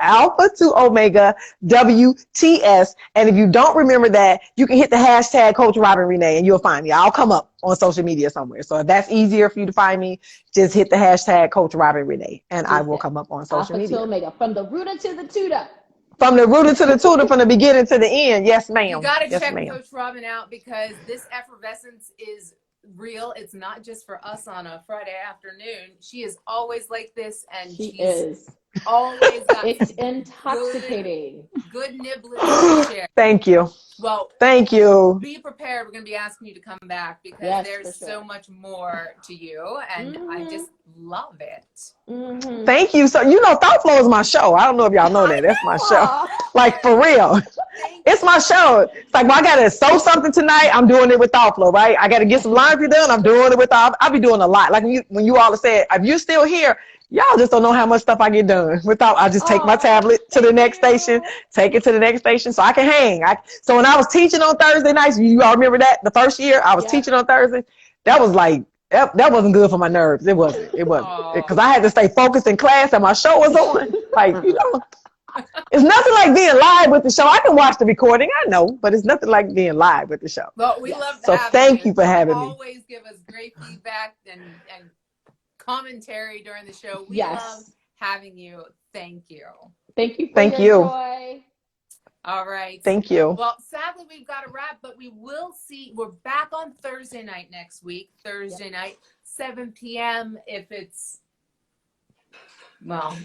Alpha to Omega WTS. And if you don't remember that, you can hit the hashtag Coach Robin Renee and you'll find me. I'll come up on social media somewhere. So if that's easier for you to find me, just hit the hashtag Coach Robin Renee and I will come up on social Alpha media. to Omega, from the rooter to the tutor. From the rooter to the tutor, from the beginning to the end. Yes, ma'am. You got to yes, check ma'am. Coach Robin out because this effervescence is real. It's not just for us on a Friday afternoon. She is always like this, and she's always got it's intoxicating. good niblets to share. Thank you. Well, thank you. Be prepared. We're going to be asking you to come back because there's so much more to you, and I just love it. Thank you. So, ThoughtFLOW is my show. I don't know if y'all know that. That's my show. Like, for real. It's my show. It's like, well, I got to sew something tonight. I'm doing it with ThoughtFLOW, right? I got to get some laundry done. I'm doing it with I'll be doing a lot. Like when you all said, if you're still here, y'all just don't know how much stuff I get done. I just take my tablet to the next station, take it to the next station so I can hang. So when I was teaching on Thursday nights, you all remember that? The first year I was teaching on Thursday, that was like, that wasn't good for my nerves. It wasn't. Because I had to stay focused in class and my show was on. Like, it's nothing like being live with the show. I can watch the recording, I know, but it's nothing like being live with the show. Well, we love so thank you for having me. Always give us great feedback and commentary during the show. We love having you. Thank you. Thank you for your joy. All right. Thank you. Well, sadly, we've got to wrap, but we will see. We're back on Thursday night next week. Thursday night, 7 p.m. If it's,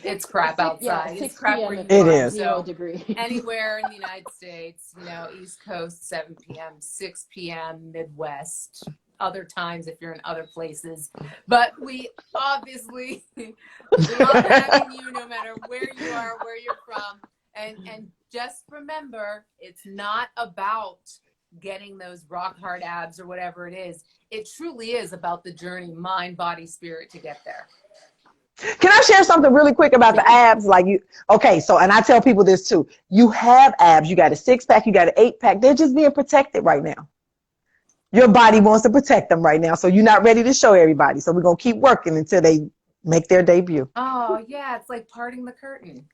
it's crap outside. It's crap where you it are. Is. 0 degrees. Anywhere in the United States, East Coast, 7 p.m., 6 p.m., Midwest. Other times if you're in other places, but we obviously love having you no matter where you are, where you're from, and just remember, it's not about getting those rock hard abs or whatever it is. It truly is about the journey, mind, body, spirit to get there. Can I share something really quick about the abs? And I tell people this too. You have abs, you got a 6-pack, you got an 8-pack. They're just being protected right now. Your body wants to protect them right now. So you're not ready to show everybody. So we're going to keep working until they make their debut. Oh, yeah. It's like parting the curtain.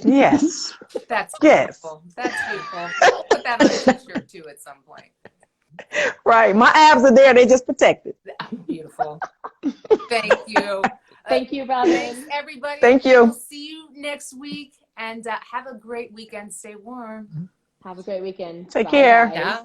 Yes. That's beautiful. That's beautiful. I'll put that on a t-shirt too at some point. Right. My abs are there. They're just protected. Beautiful. Thank you. Thank you, Robin. Thanks, everybody. Thank you. We'll see you next week. And have a great weekend. Stay warm. Have a great weekend. Take care. Yeah.